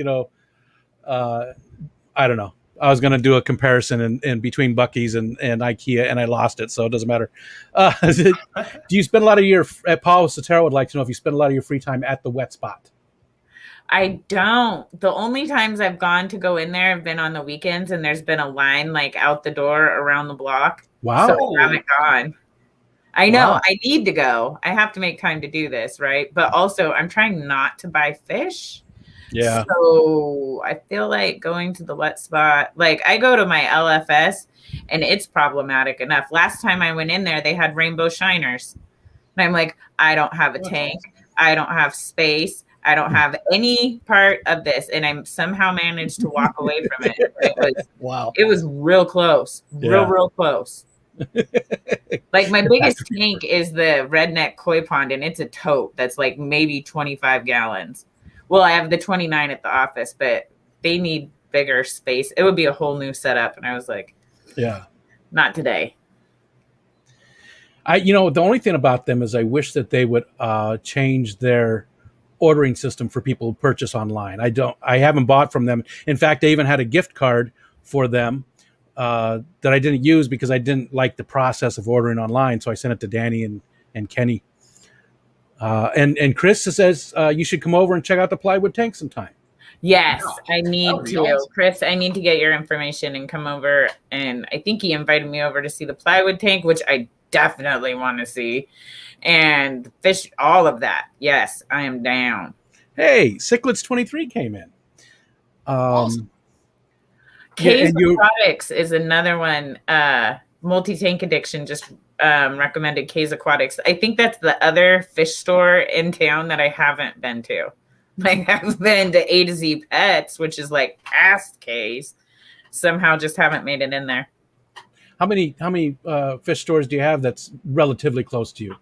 don't know. I was going to do a comparison in between Buc-ee's and IKEA, and I lost it, so it doesn't matter. Do you spend a lot of your? Paul Sotero would like to know if you spend a lot of your free time at the wet spot. I don't. The only times I've gone to go in there have been on the weekends, and there's been a line like out the door around the block. Wow. So I haven't gone. I know. Wow. I need to go. I have to make time to do this, right? But also, I'm trying not to buy fish. Yeah. So I feel like going to the wet spot, like I go to my LFS and it's problematic enough. Last time I went in there, they had rainbow shiners. And I'm like, I don't have a tank. I don't have space. I don't have any part of this. And I somehow managed to walk away from it. Wow. It was real close. Real close. Like my biggest tank is the redneck koi pond, and it's a tote that's like maybe 25 gallons. Well, I have the 29 at the office, but they need bigger space. It would be a whole new setup. And I was like, yeah, not today. The only thing about them is I wish that they would change their ordering system for people who purchase online. I haven't bought from them. In fact, I even had a gift card for them that I didn't use because I didn't like the process of ordering online. So I sent it to Danny and Kenny. And Chris says you should come over and check out the plywood tank sometime. Yes, I need to. Awesome. Chris, I need to get your information and come over. And I think he invited me over to see the plywood tank, which I definitely want to see. And fish, all of that. Yes, I am down. Hey, Cichlids23 came in. Awesome. Case Aquatics is another one. Multi-tank addiction just recommended Case Aquatics. I think that's the other fish store in town that I haven't been to. Like I've been to A to Z Pets, which is like past Case. Somehow just haven't made it in there. How many fish stores do you have that's relatively close to you?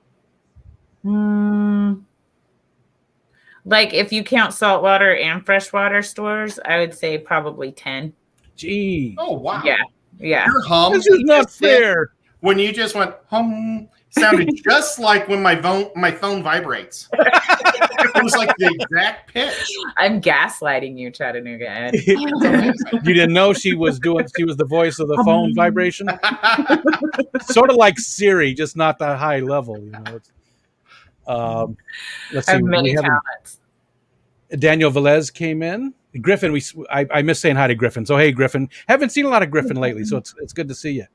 Like if you count saltwater and freshwater stores, I would say probably 10. Gee. Oh, wow. Yeah. Yeah. Your hum This is you not just did, fair. when you just went hum, sounded just like when my phone vibrates. It was like the exact pitch. I'm gaslighting you, Chattanooga Ed. It's amazing. You didn't know she was the voice of the phone vibration? Sort of like Siri, just not that high level, you know. Let's I see. have many We have talents. Daniel Velez came in. Griffin, I miss saying hi to Griffin. So hey, Griffin, haven't seen a lot of Griffin lately, so it's good to see you.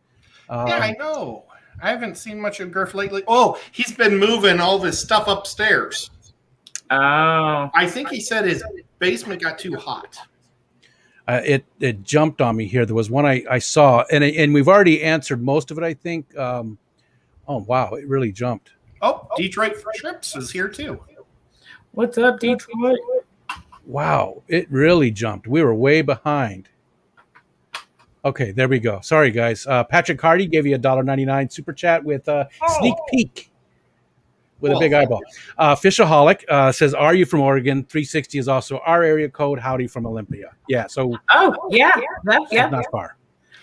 Yeah, I know. I haven't seen much of Griff lately. Oh, he's been moving all of his stuff upstairs. Oh. I think he said his basement got too hot. It jumped on me here. There was one I saw, and we've already answered most of it, I think. Oh wow, it really jumped. Oh, Detroit Trips is here too. What's up, Detroit? Wow, it really jumped. We were way behind. Okay, there we go. Sorry, guys. Patrick Hardy gave you $1.99 super chat with sneak peek with a big eyeball. Fishaholic says, "Are you from Oregon?" 360 is also our area code. Howdy from Olympia. Yeah, so Oh, yeah. That's not far.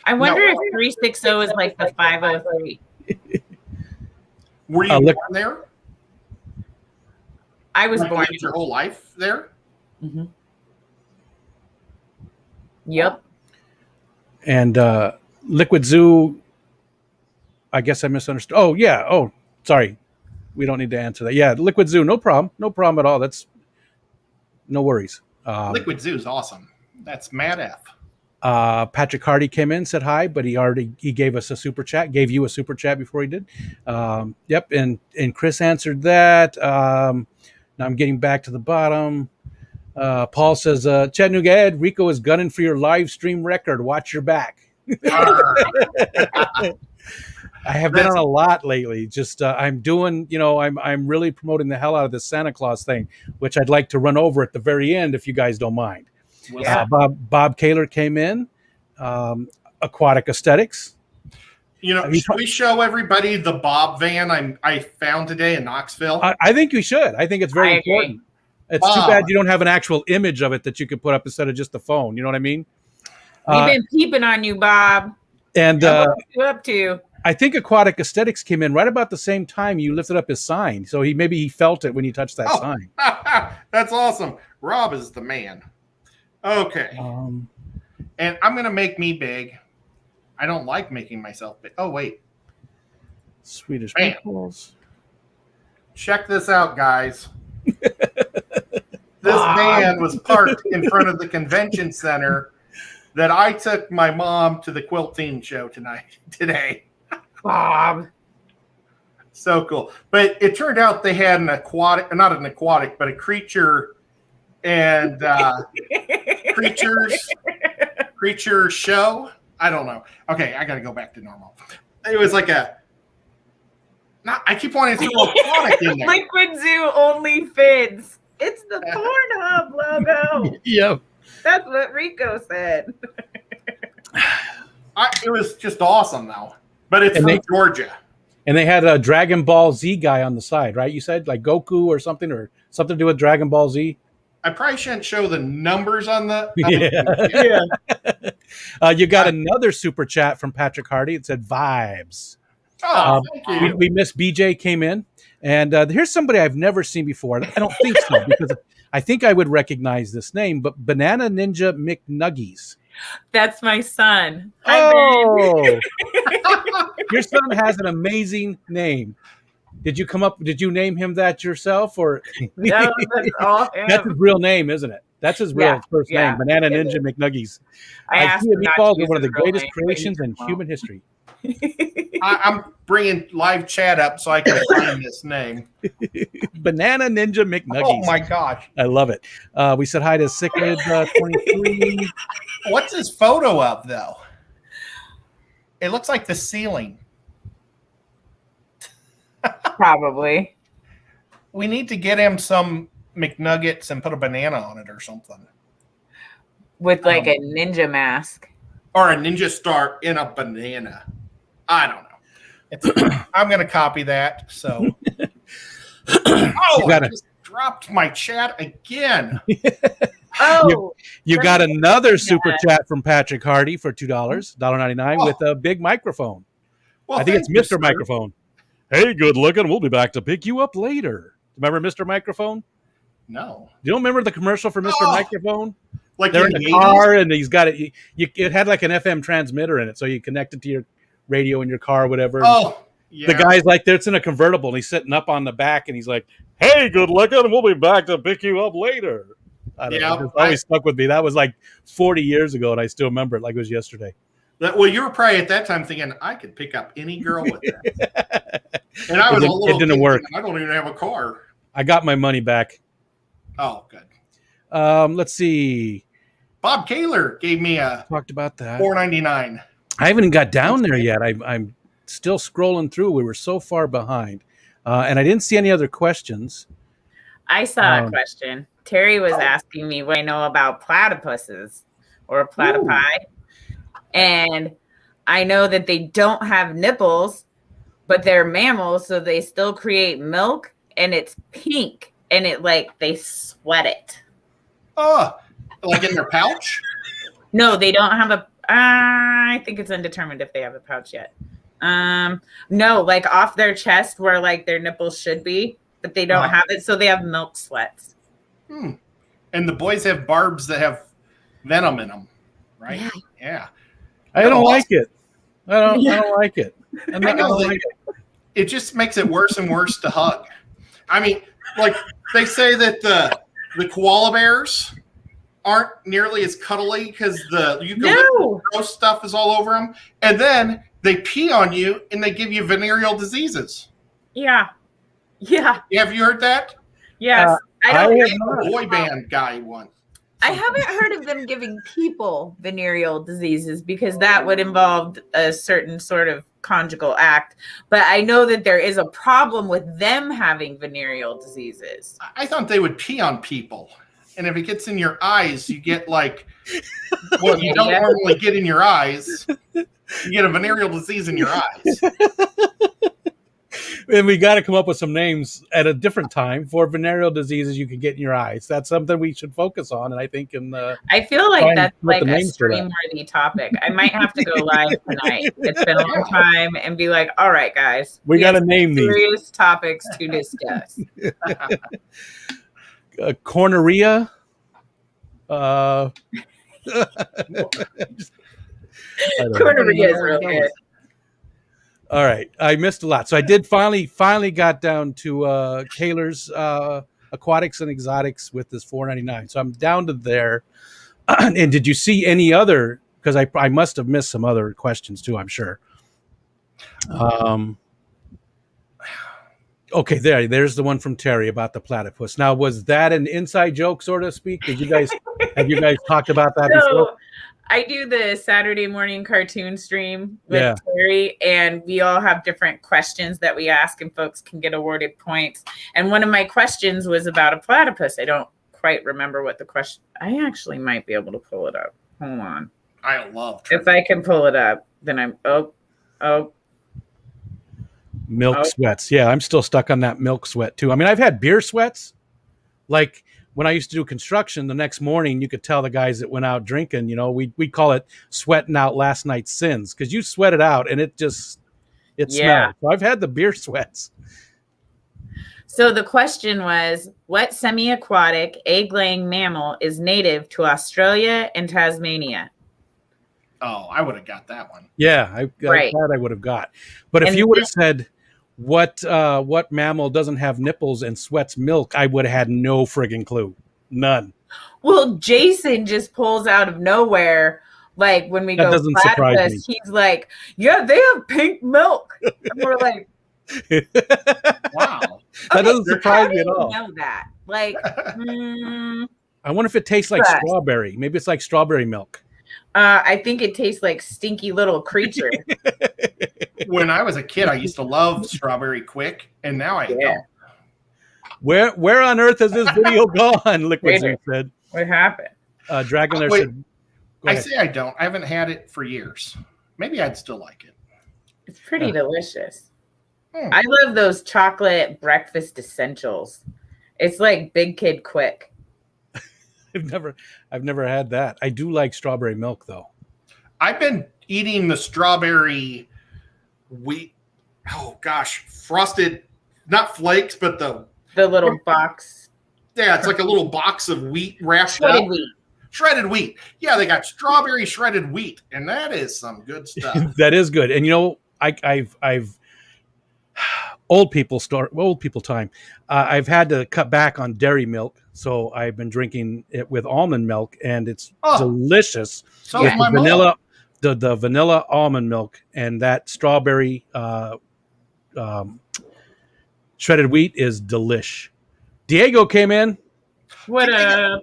I wonder if 360 is like the 503. Were you born there? I was born your whole life there? Mm-hmm. Yep. And Liquid Zoo, I guess I misunderstood. Oh, yeah. Oh, sorry. We don't need to answer that. Yeah, Liquid Zoo, no problem. No problem at all. That's no worries. Liquid Zoo is awesome. That's Mad F. Patrick Hardy came in, said hi, but he gave us a super chat, gave you a super chat before he did. Yep, and Chris answered that. Now I'm getting back to the bottom. Paul says, Chattanooga Ed, Rico is gunning for your live stream record. Watch your back. I have been on a lot lately. Just I'm doing, I'm really promoting the hell out of this Santa Claus thing, which I'd like to run over at the very end if you guys don't mind. Yeah. Bob Kaler came in. Aquatic Aesthetics. Should we show everybody the Bob van I found today in Knoxville? I think we should. I think it's very important. It's too bad you don't have an actual image of it that you could put up instead of just the phone. You know what I mean? We've been peeping on you, Bob. And what are you up to? I think Aquatic Aesthetics came in right about the same time you lifted up his sign. So maybe he felt it when you touched that sign. That's awesome. Rob is the man. Okay. And I'm going to make me big. I don't like making myself big. Oh, wait. Swedish meatballs. Check this out, guys. This van was parked in front of the convention center that I took my mom to the quilting show today. Bob. So cool. But it turned out they had not an aquatic, but a creature and creature show. I don't know. Okay, I got to go back to normal. It was like I keep wanting to throw aquatic in there. Liquid Zoo only fits. It's the Pornhub logo. Yep. That's what Rico said. It was just awesome, though. But it's from Georgia. And they had a Dragon Ball Z guy on the side, right? You said like Goku or something to do with Dragon Ball Z? I probably shouldn't show the numbers on the... Yeah. You got another super chat from Patrick Hardy. It said vibes. Oh, thank you. We missed BJ came in. And here's somebody I've never seen before. I don't think so, because I think I would recognize this name, but Banana Ninja McNuggies. That's my son. Oh, your son has an amazing name. Did you name him that yourself, or No, that's all him. That's his real name, isn't it? That's his real first name, Banana Ninja McNuggies. Idea meatballs are one of the greatest creations in human history. I'm bringing live chat up so I can find this name. Banana Ninja McNuggies. Oh my gosh. I love it. We said hi to Cichlid 23. What's his photo of, though? It looks like the ceiling. Probably. We need to get him some McNuggets and put a banana on it or something. With like a ninja mask. Or a ninja star in a banana. I don't know. I'm going to copy that. So, I just dropped my chat again. Oh, You got another super chat from Patrick Hardy for $2, $1.99 with a big microphone. Well, I think it's thank you, Mr. sir. Microphone. Hey, good looking. We'll be back to pick you up later. Remember Mr. Microphone? No. You don't remember the commercial for Mr. Microphone? Like They're in in the a 80s? car and he's got it. It had like an FM transmitter in it, so you connect it to your radio in your car or whatever. Oh, yeah. The guy's like, it's in a convertible and he's sitting up on the back and he's like, hey, good looking. We'll be back to pick you up later. I don't know. It just always stuck with me. That was like 40 years ago, and I still remember it like it was yesterday. Well, you were probably at that time thinking, I could pick up any girl with that. And I was a little It didn't work. I don't even have a car. I got my money back. Oh, good. Let's see. Bob Kaler gave me a Talked about that. $4.99. I haven't even got down there yet. I'm still scrolling through. We were so far behind. And I didn't see any other questions. I saw a question. Terry was asking me what I know about platypuses or platypi. And I know that they don't have nipples, but they're mammals, so they still create milk, and it's pink, and they sweat it. Oh, like in their pouch? No, they don't have a. I think it's undetermined if they have a pouch yet. No, like off their chest where like their nipples should be, but they don't have it, so they have milk sweats. And the boys have barbs that have venom in them, right? Yeah. I don't like it. I don't like it. I don't like it. It just makes it worse and worse to hug. I mean, like they say that the koala bears aren't nearly as cuddly because the gross stuff is all over them, and then they pee on you and they give you venereal diseases. Yeah. Have you heard that? Yes. I don't a boy band guy once. I haven't heard of them giving people venereal diseases because that would involve a certain sort of conjugal act. But I know that there is a problem with them having venereal diseases. I thought they would pee on people. And if it gets in your eyes, you get like what you don't normally get in your eyes. You get a venereal disease in your eyes. And we got to come up with some names at a different time for venereal diseases you can get in your eyes. That's something we should focus on. And I think I feel like that's like a stream-worthy topic. I might have to go live tonight. It's been a long time and be like, all right, guys. We got to name these. Serious topics to discuss. Corneria. Corneria is real good. All right, I missed a lot, so I did finally got down to Kaler's Aquatics and Exotics with this $4.99. So I'm down to there. And did you see any other? Because I must have missed some other questions too. I'm sure. Okay, there's the one from Terry about the platypus. Now, was that an inside joke, so to speak? Have you guys talked about that before? I do the Saturday morning cartoon stream with Terry, and we all have different questions that we ask, and folks can get awarded points. And one of my questions was about a platypus. I don't quite remember what the question. I actually might be able to pull it up. Hold on. I love trivia. If I can pull it up, then I'm milk sweats. Yeah, I'm still stuck on that milk sweat too. I mean, I've had beer sweats, like. When I used to do construction, the next morning you could tell the guys that went out drinking, we call it sweating out last night's sins because you sweat it out and it smells. So I've had the beer sweats. So the question was, what semi-aquatic egg-laying mammal is native to Australia and Tasmania? Oh, I would have got that one. Yeah, I would have got. But if you would have said, what mammal doesn't have nipples and sweats milk, I would have had no friggin' clue. None. Well, Jason just pulls out of nowhere, like when we go platypus, he's like, yeah, they have pink milk. And we're like, wow. That doesn't surprise me at all. Know that. Like, I wonder if it tastes like strawberry. Maybe it's like strawberry milk. I think it tastes like stinky little creature. When I was a kid, I used to love Strawberry Quick, and now I don't. Where on earth has this video gone? Liquid said. What happened? Dragon there said. I say I don't. I haven't had it for years. Maybe I'd still like it. It's pretty delicious. I love those chocolate breakfast essentials. It's like Big Kid Quick. I've never had that. I do like strawberry milk though. I've been eating the strawberry wheat. Oh gosh, frosted, not flakes, but the little box. Yeah, it's like a little box of wheat wrapped Shredded up. wheat. Shredded wheat. Yeah, they got strawberry shredded wheat, and that is some good stuff. That is good. And you know, I've old people time. I've had to cut back on dairy milk, so I've been drinking it with almond milk, and it's delicious. So with is my vanilla, the vanilla almond milk, and that strawberry shredded wheat is delish. Diego came in. What up?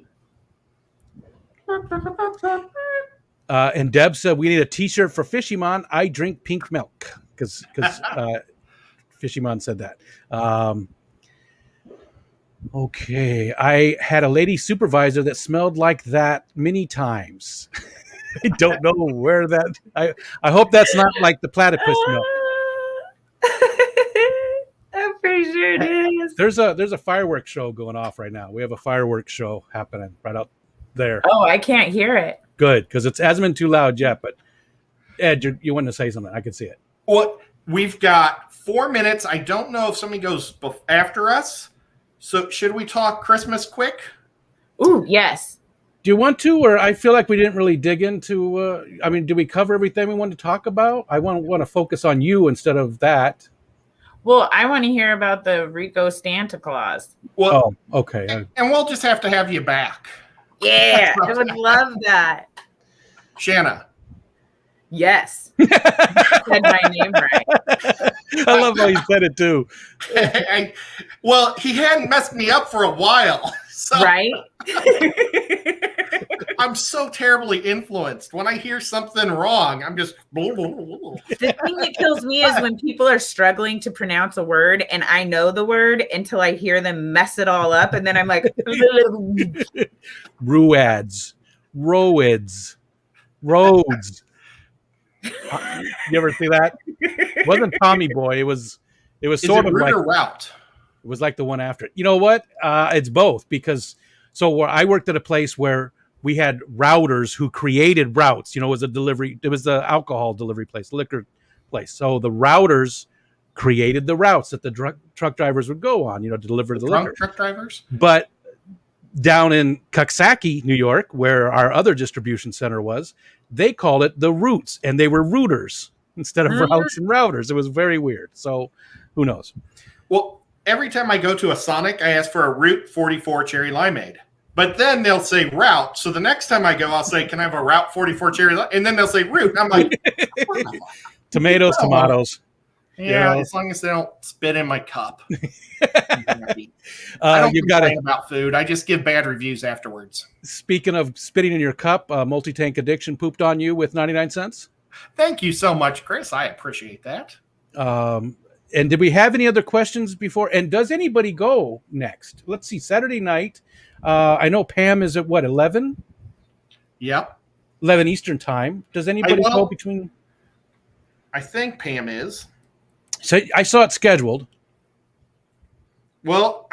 And Deb said we need a T-shirt for Fishymon. I drink pink milk because Fishymon said that. Okay, I had a lady supervisor that smelled like that many times. I don't know where that. I hope that's not like the platypus milk. I'm pretty sure it is. There's a fireworks show going off right now. We have a fireworks show happening right out there. Oh, I can't hear it. Good, because it hasn't been too loud yet. But Ed, you wanted to say something? I can see it. Well, we've got 4 minutes. I don't know if somebody goes after us. So should we talk Christmas quick? Ooh, yes. Do you want to, or I feel like we didn't really dig into? I mean, did we cover everything we wanted to talk about? I want to focus on you instead of that. Well, I want to hear about the Rico Santa Claus. Well, okay. And we'll just have to have you back. Yeah, I would love that. Shanna. Yes. You said my name right. I love how you said it too. Well, he hadn't messed me up for a while. So right? I'm so terribly influenced. When I hear something wrong, I'm just. Blah, blah, blah, blah. The thing that kills me is when people are struggling to pronounce a word and I know the word until I hear them mess it all up. And then I'm like, Ruads, Roids, Roads. You ever see that? It wasn't Tommy Boy. It was sort of like route. It was like the one after it. You know what? It's both because where I worked at a place where we had routers who created routes. You know, it was the alcohol delivery place, liquor place. So the routers created the routes that the truck drivers would go on, to deliver the liquor. Truck drivers? But down in Coxsackie, New York, where our other distribution center was, they called it the routes, and they were routers instead of routes and routers. It was very weird. So who knows? Well, every time I go to a Sonic, I ask for a Route 44 cherry limeade. But then they'll say route. So the next time I go, I'll say, can I have a Route 44 cherry limeade? And then they'll say route. And I'm like, tomatoes. Yeah, as long as they don't spit in my cup. I don't You've got complain about food. I just give bad reviews afterwards. Speaking of spitting in your cup, Multi-Tank Addiction pooped on you with 99 cents. Thank you so much, Chris. I appreciate that. And did we have any other questions before? And does anybody go next? Let's see. Saturday night. I know Pam is at what, 11? Yep. 11 Eastern time. Does anybody go between? I think Pam is. So I saw it scheduled. Well,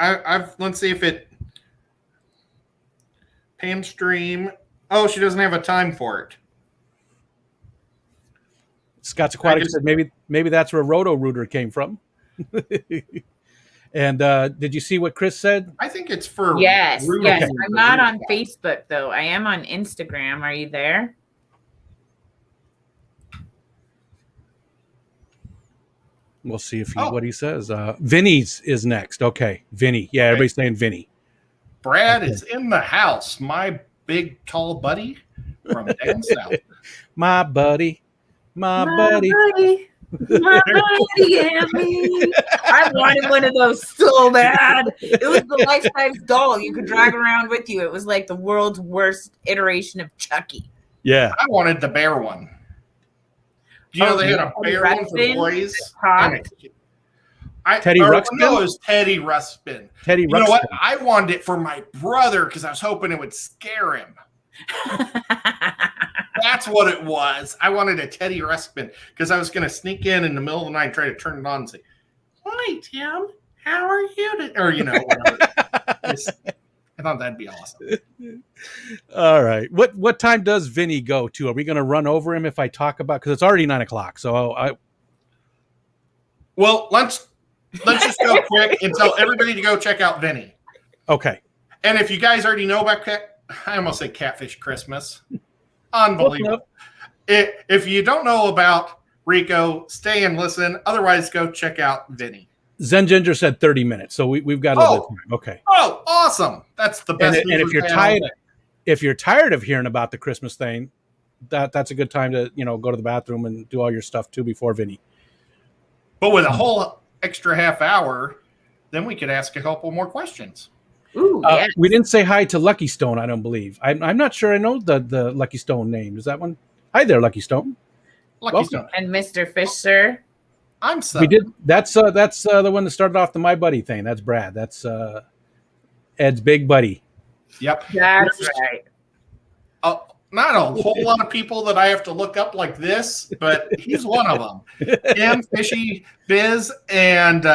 let's see if it. Pam stream. Oh, she doesn't have a time for it. Scott's Aquatics said maybe that's where Roto Rooter came from. And did you see what Chris said? I think it's for yes. Rooter. I'm not on Facebook though. I am on Instagram. Are you there? We'll see if what he says. Vinny's is next. Okay, Vinny. Yeah, everybody's saying Vinny. Brad is in the house. My big tall buddy from down south. My buddy. My buddy and me. I wanted one of those so bad. It was the life-size doll you could drag around with you. It was like the world's worst iteration of Chucky. Yeah. I wanted the bear one. Do you know they had a bear one for boys? Teddy Ruxpin? No, it was Teddy Ruxpin. Teddy Ruxpin. You know what? I wanted it for my brother because I was hoping it would scare him. That's what it was. I wanted a Teddy Ruxpin because I was going to sneak in the middle of the night and try to turn it on and say, "Hi, Tim. How are you?" Or, whatever. I thought that'd be awesome. All right. What time does Vinny go to? Are we going to run over him if I talk about, because it's already 9:00. So Well, let's just go quick and tell everybody to go check out Vinny. okay. And if you guys already know about I almost say Catfish Christmas. Unbelievable. If you don't know about Rico, stay and listen. Otherwise, go check out Vinny. Zen Ginger said 30 minutes, so we've got a little time. Okay. Oh, awesome! That's the best. And if you're tired of hearing about the Christmas thing, that's a good time to go to the bathroom and do all your stuff too before Vinny. But with a whole extra half hour, then we could ask a couple more questions. Ooh, yes. We didn't say hi to Lucky Stone. I don't believe. I'm not sure. I know the Lucky Stone name. Is that one? Hi there, Lucky Stone. Lucky Stone and Mr. Fisher. I'm so. We did. That's the one that started off the My Buddy thing. That's Brad. That's Ed's big buddy. Yep, that's right. Not a whole lot of people that I have to look up like this, but he's one of them. Him, Fishy, Biz, and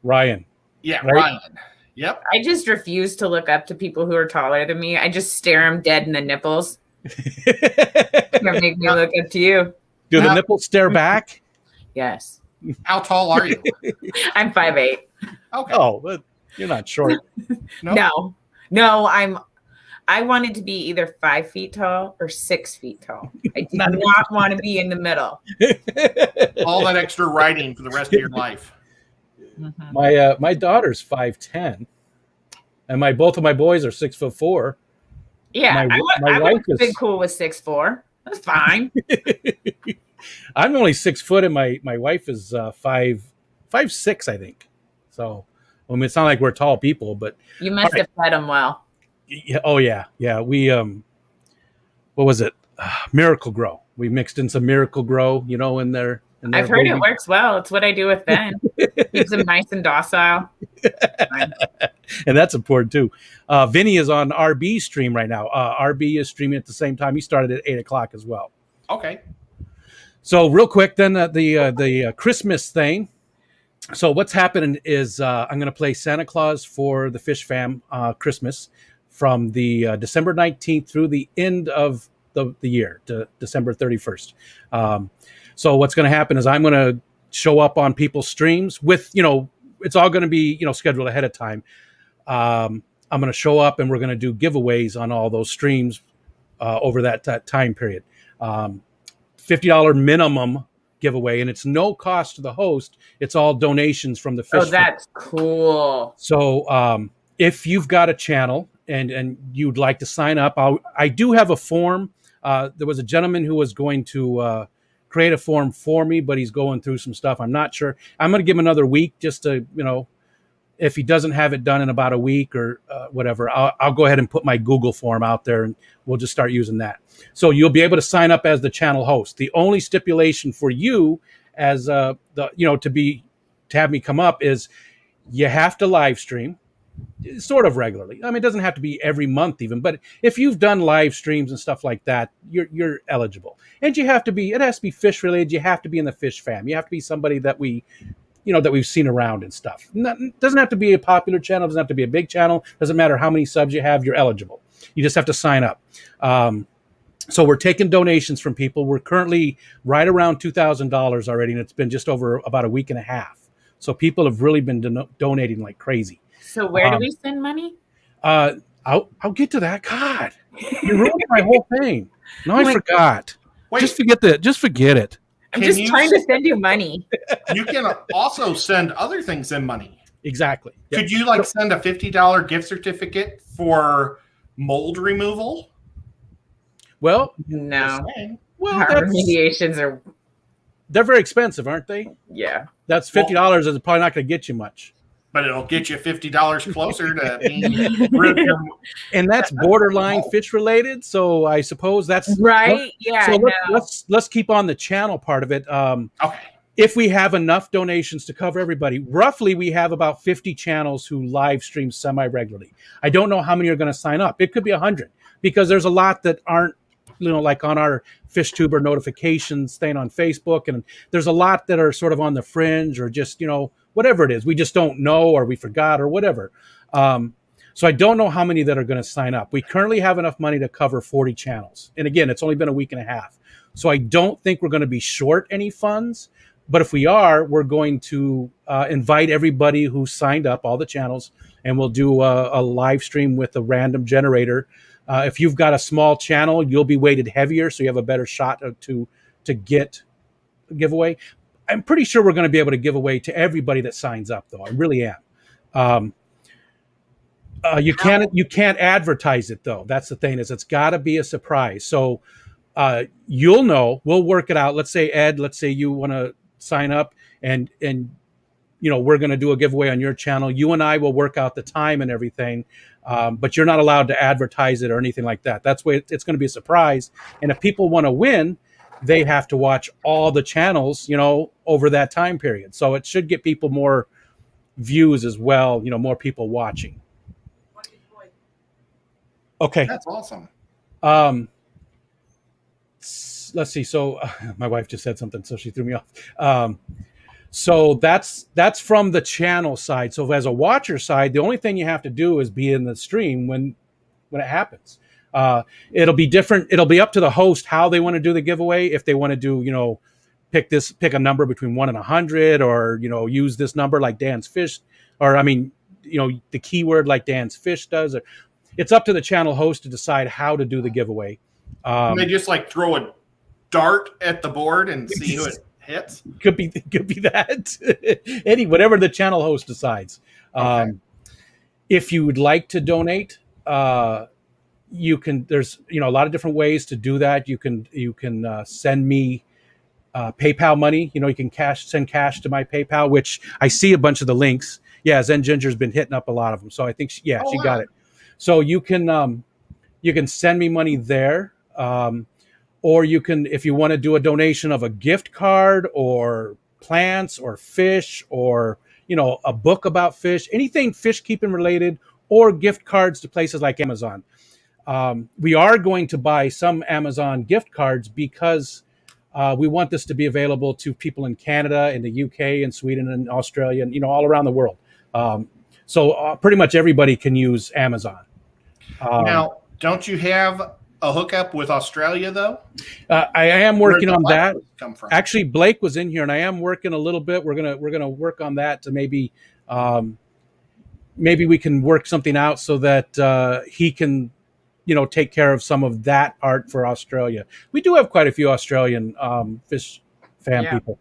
Ryan. Yeah, right? Ryan. Yep. I just refuse to look up to people who are taller than me. I just stare them dead in the nipples. That make me look up to you. Do the nipples stare back? Yes. How tall are you? I'm 5'8". Okay. Oh, but you're not short. No. I wanted to be either 5 feet tall or 6 feet tall. I did not want to be in the middle. All that extra writing for the rest of your life. Mm-hmm. My daughter's 5'10", and both of my boys are 6'4". Yeah, my I wife would have been cool with 6'4". That's fine. I'm only 6 foot, and my wife is 5'6", I think. So, I mean, it's not like we're tall people, but you must have fed them well. Yeah, oh yeah. We what was it? Miracle Grow. We mixed in some Miracle Grow, in there. I've heard it works well. It's what I do with Ben. Keeps them nice and docile. And that's important too. Vinny is on RB stream right now. RB is streaming at the same time. He started at 8:00 as well. Okay. So real quick, then the Christmas thing. So what's happening is I'm going to play Santa Claus for the Fish Fam Christmas from the December 19th through the end of the year, to December 31st. So what's going to happen is I'm going to show up on people's streams with, it's all going to be, scheduled ahead of time. I'm going to show up and we're going to do giveaways on all those streams over that time period. $50 minimum giveaway, and it's no cost to the host. It's all donations from the Fish. Oh, that's cool. So if you've got a channel and you'd like to sign up, I do have a form. There was a gentleman who was going to create a form for me, but he's going through some stuff. I'm not sure. I'm going to give him another week just to, if he doesn't have it done in about a week or whatever, I'll go ahead and put my Google form out there and we'll just start using that. So you'll be able to sign up as the channel host. The only stipulation for you as to have me come up is you have to live stream sort of regularly. I mean, it doesn't have to be every month even, but if you've done live streams and stuff like that, you're eligible. And it has to be fish related. You have to be in the Fish Fam. You have to be somebody that that we've seen around and stuff. It doesn't have to be a popular channel. It doesn't have to be a big channel. Doesn't matter how many subs you have. You're eligible. You just have to sign up. So we're taking donations from people. We're currently right around $2,000 already, and it's been just over about a week and a half. So people have really been donating like crazy. So where do we send money? I'll get to that. God, you ruined my whole thing. No, I forgot. Wait. Just forget it. I'm just trying to send you money. You can also send other things in money. Exactly. Yep. Could you send a $50 gift certificate for mold removal? Well, no. Well, our remediations they're very expensive, aren't they? Yeah. That's $50 is probably not going to get you much. But it'll get you $50 closer to being and that's borderline fish related. So I suppose that's right. Yeah. So let's keep on the channel part of it. Okay. If we have enough donations to cover everybody, roughly we have about 50 channels who live stream semi-regularly. I don't know how many are going to sign up. It could be 100 because there's a lot that aren't, like on our FishTuber notifications thing on Facebook. And there's a lot that are sort of on the fringe or just, whatever it is. We just don't know or we forgot or whatever. So I don't know how many that are going to sign up. We currently have enough money to cover 40 channels. And again, it's only been a week and a half. So I don't think we're going to be short any funds. But if we are, we're going to invite everybody who signed up, all the channels, and we'll do a live stream with a random generator. If you've got a small channel, you'll be weighted heavier, so you have a better shot to get a giveaway. I'm pretty sure we're going to be able to give away to everybody that signs up, though. I really am. You can't advertise it, though. That's the thing, is it's got to be a surprise. So you'll know. We'll work it out. Let's say, Ed, let's say you want to sign up, and we're going to do a giveaway on your channel. You and I will work out the time and everything, but you're not allowed to advertise it or anything like that. That's why it's going to be a surprise. And if people want to win, they have to watch all the channels, over that time period. So it should get people more views as well, more people watching. Okay. That's awesome. Let's see. So my wife just said something, so she threw me off. So that's from the channel side. So as a watcher side, the only thing you have to do is be in the stream when it happens. It'll be different. It'll be up to the host how they want to do the giveaway. If they want to do, pick a number between 1 and 100, or use this number like Dan's Fish, or the keyword like Dan's Fish does. Or, it's up to the channel host to decide how to do the giveaway. They just throw a dart at the board and see who it hits. Could be that. Whatever the channel host decides. Okay. If you would like to donate, you can. There's a lot of different ways to do that. You can send me PayPal money. You can send cash to my PayPal, which I see a bunch of the links. Yeah, Zen Ginger's been hitting up a lot of them, so I think she got it. So you can send me money there. Or you can, if you want to do a donation of a gift card or plants or fish or, a book about fish, anything fish keeping related, or gift cards to places like Amazon. We are going to buy some Amazon gift cards because we want this to be available to people in Canada, in the UK, and Sweden, and Australia, and, all around the world. So pretty much everybody can use Amazon. Now, don't you have a hookup with Australia, though? I am working on that. Come from? Actually, Blake was in here, and I am working a little bit. We're gonna work on that to maybe we can work something out so that he can, take care of some of that part for Australia. We do have quite a few Australian fish fan people.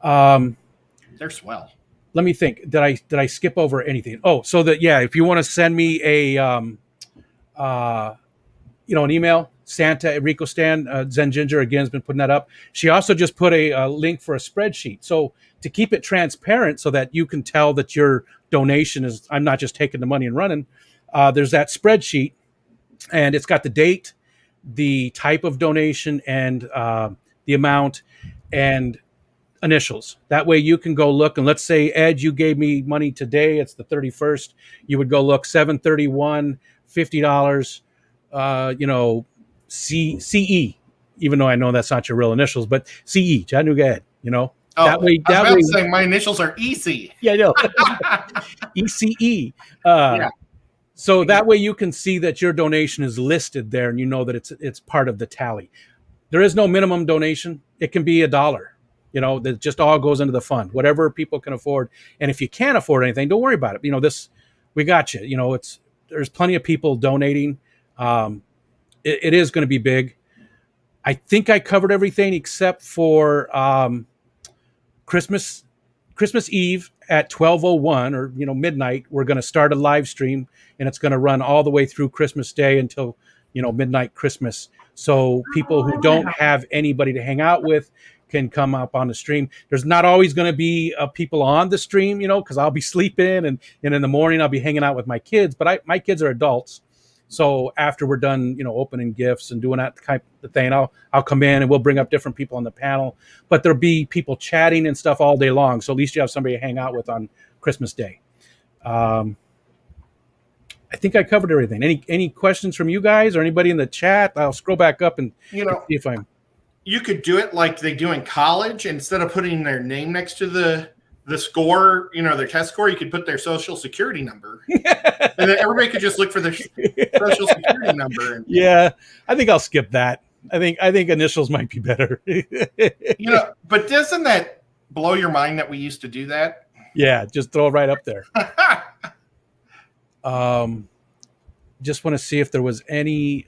They're swell. Let me think. Did I skip over anything? Oh, so that if you want to send me a an email, Santa at Rico Stan, Zen Ginger again has been putting that up. She also just put a link for a spreadsheet. So to keep it transparent so that you can tell that your donation is, I'm not just taking the money and running, there's that spreadsheet, and it's got the date, the type of donation, and the amount, and initials. That way you can go look, and let's say, Ed, you gave me money today, it's the 31st, you would go look, 731, $50, CE, even though I know that's not your real initials, but CE, Chattanooga Ed, that way. I was about to say my initials are EC. Yeah, I know. ECE. So that way you can see that your donation is listed there, and you know that it's part of the tally. There is no minimum donation. It can be $1. That just all goes into the fund, whatever people can afford. And if you can't afford anything, don't worry about it. We got you. There's plenty of people donating. It is going to be big. I think I covered everything except for Christmas Eve at 12:01 or midnight. We're going to start a live stream, and it's going to run all the way through Christmas Day until midnight Christmas. So people who don't have anybody to hang out with can come up on the stream. There's not always going to be people on the stream, because I'll be sleeping, and in the morning I'll be hanging out with my kids. But my kids are adults. So after we're done, opening gifts and doing that type of thing, I'll come in and we'll bring up different people on the panel. But there'll be people chatting and stuff all day long. So at least you have somebody to hang out with on Christmas Day. I think I covered everything. Any questions from you guys or anybody in the chat? I'll scroll back up and see if I'm. You could do it like they do in college. Instead of putting their name next to the the score, their test score, you could put their social security number. And then everybody could just look for their social security number. Yeah, I think I'll skip that. I think initials might be better. But doesn't that blow your mind that we used to do that? Yeah, just throw it right up there. Just want to see if there was any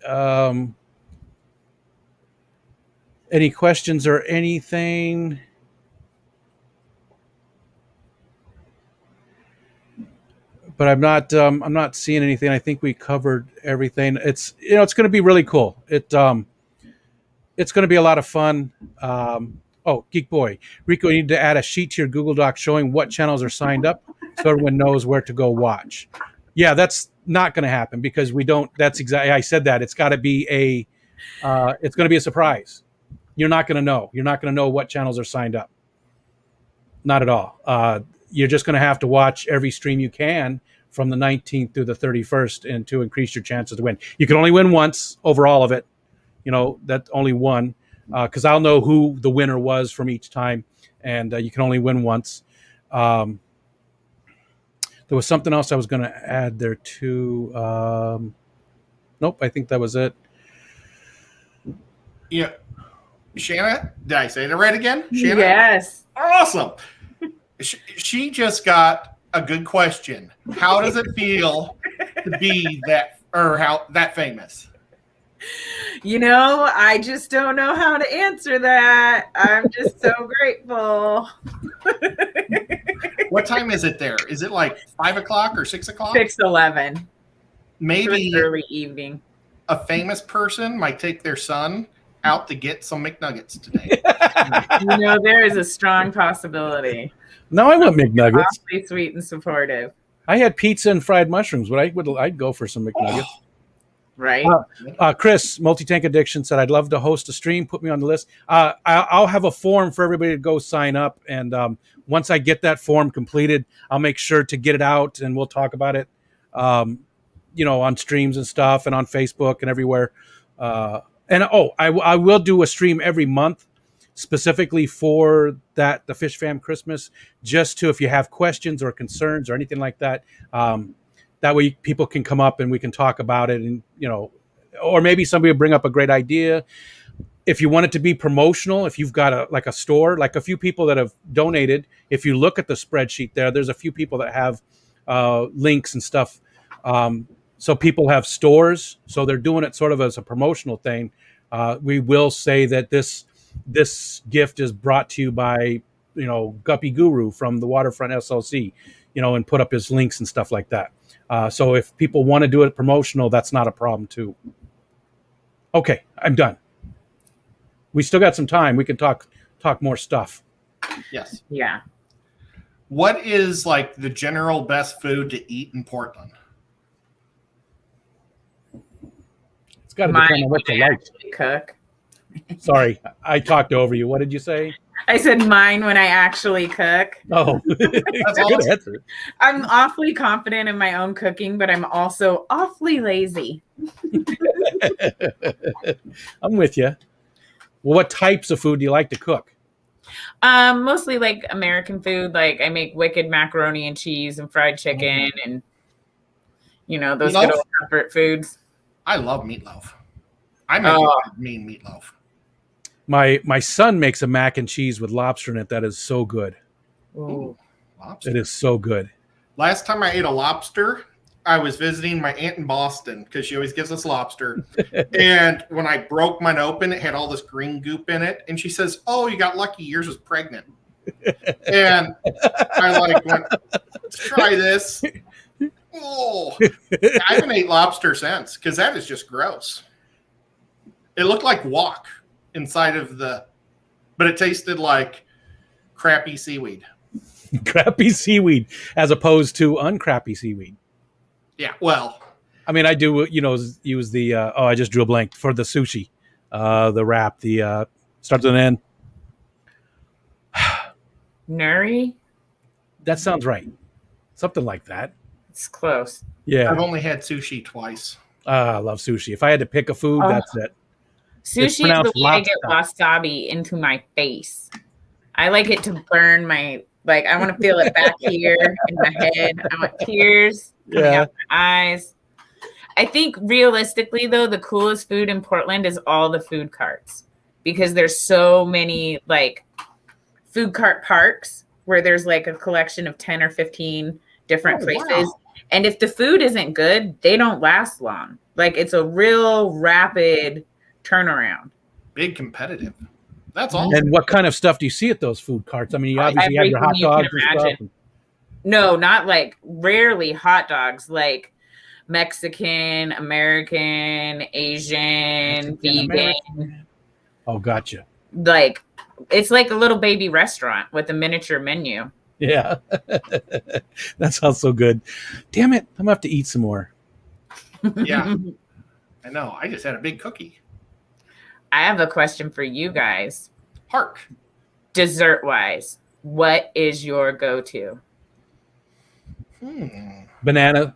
questions or anything. But I'm not seeing anything. I think we covered everything. It's it's going to be really cool. It's going to be a lot of fun. Geek Boy, Rico, you need to add a sheet to your Google Doc showing what channels are signed up, so everyone knows where to go watch. Yeah, that's not going to happen because we don't. That's exactly. I said that it's got to be it's going to be a surprise. You're not going to know. You're not going to know what channels are signed up. Not at all. You're just going to have to watch every stream you can from the 19th through the 31st, and to increase your chances to win. You can only win once over all of it. That's only one, because I'll know who the winner was from each time, and you can only win once. There was something else I was going to add there too. Nope, I think that was it. Yeah. Shanna, did I say it right again? Shanna? Yes. Awesome. She just got a good question. How does it feel to be that famous? I just don't know how to answer that. I'm just so grateful. What time is it there? Is it like 5 o'clock or 6 o'clock? 6:11. Maybe early evening. A famous person might take their son out to get some McNuggets today. There is a strong possibility. No, I want McNuggets. Awfully sweet and supportive. I had pizza and fried mushrooms, but I'd go for some McNuggets. Right. Chris, Multi-Tank Addiction, said, I'd love to host a stream. Put me on the list. I'll have a form for everybody to go sign up. And once I get that form completed, I'll make sure to get it out, and we'll talk about it, on streams and stuff, and on Facebook and everywhere. I will do a stream every month specifically for the Fish Fam Christmas, just to, if you have questions or concerns or anything like that, that way people can come up and we can talk about it, and or maybe somebody will bring up a great idea. If you want it to be promotional, if you've got a store, like a few people that have donated, if you look at the spreadsheet there's a few people that have links and stuff. So people have stores, so they're doing it sort of as a promotional thing. We will say that this gift is brought to you by, Guppy Guru from the Waterfront SLC, and put up his links and stuff like that. So if people want to do it promotional, that's not a problem too. Okay, I'm done. We still got some time. We can talk more stuff. Yes. Yeah. What is like the general best food to eat in Portland? It's got to depend on what you like. Cook. Sorry, I talked over you. What did you say? I said mine when I actually cook. Oh, that's a good answer. I'm awfully confident in my own cooking, but I'm also awfully lazy. I'm with you. Well, what types of food do you like to cook? Mostly like American food. Like I make wicked macaroni and cheese and fried chicken, and those good old comfort foods. I love meatloaf. I make mean meatloaf. My son makes a mac and cheese with lobster in it. That is so good. Ooh. Lobster. It is so good. Last time I ate a lobster, I was visiting my aunt in Boston because she always gives us lobster. And when I broke mine open, it had all this green goop in it. And she says, "Oh, you got lucky. Yours was pregnant." And I went, "Let's try this." Oh, I haven't ate lobster since because that is just gross. It looked like wok inside of but it tasted like crappy seaweed. Crappy seaweed as opposed to uncrappy seaweed. Yeah, well. I mean, I do, use the, I just drew a blank for the sushi, the wrap, starts with an N. Nuri? That sounds right. Something like that. It's close. Yeah. I've only had sushi twice. I love sushi. If I had to pick a food, that's it. Sushi is the way I get wasabi into my face. I like it to burn my Like I want to feel it back here in my head. I want tears coming out my eyes. I think realistically though, the coolest food in Portland is all the food carts, because there's so many like food cart parks where there's like a collection of 10 or 15 different places. Wow. And if the food isn't good, they don't last long. Like it's a real rapid turnaround. Big competitive. That's awesome. And what kind of stuff do you see at those food carts? I mean, you obviously have your hot dogs and stuff. No, not like rarely hot dogs, like Mexican, American, Asian, vegan. American. Oh, gotcha. Like it's like a little baby restaurant with a miniature menu. Yeah. That sounds so good. Damn it. I'm gonna have to eat some more. Yeah. I know. I just had a big cookie. I have a question for you guys. Hark. Dessert wise, what is your go-to? Banana.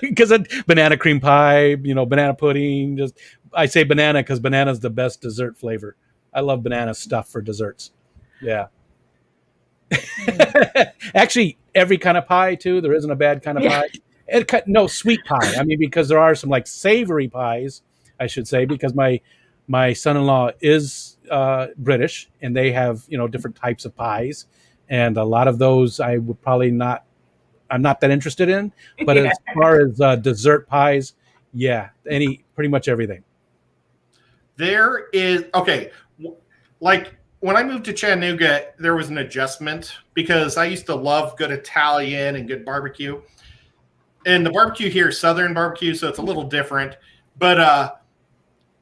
Because banana cream pie, banana pudding. Just I say banana because banana is the best dessert flavor. I love banana stuff for desserts. Yeah. Actually, every kind of pie too. There isn't a bad kind of pie. No sweet pie. I mean, because there are some like savory pies, I should say, because my son-in-law is British, and they have different types of pies, and a lot of those I would probably not. I'm not that interested in, but as far as dessert pies, pretty much everything. There is like when I moved to Chattanooga, there was an adjustment because I used to love good Italian and good barbecue. And the barbecue here is Southern barbecue, so it's a little different. But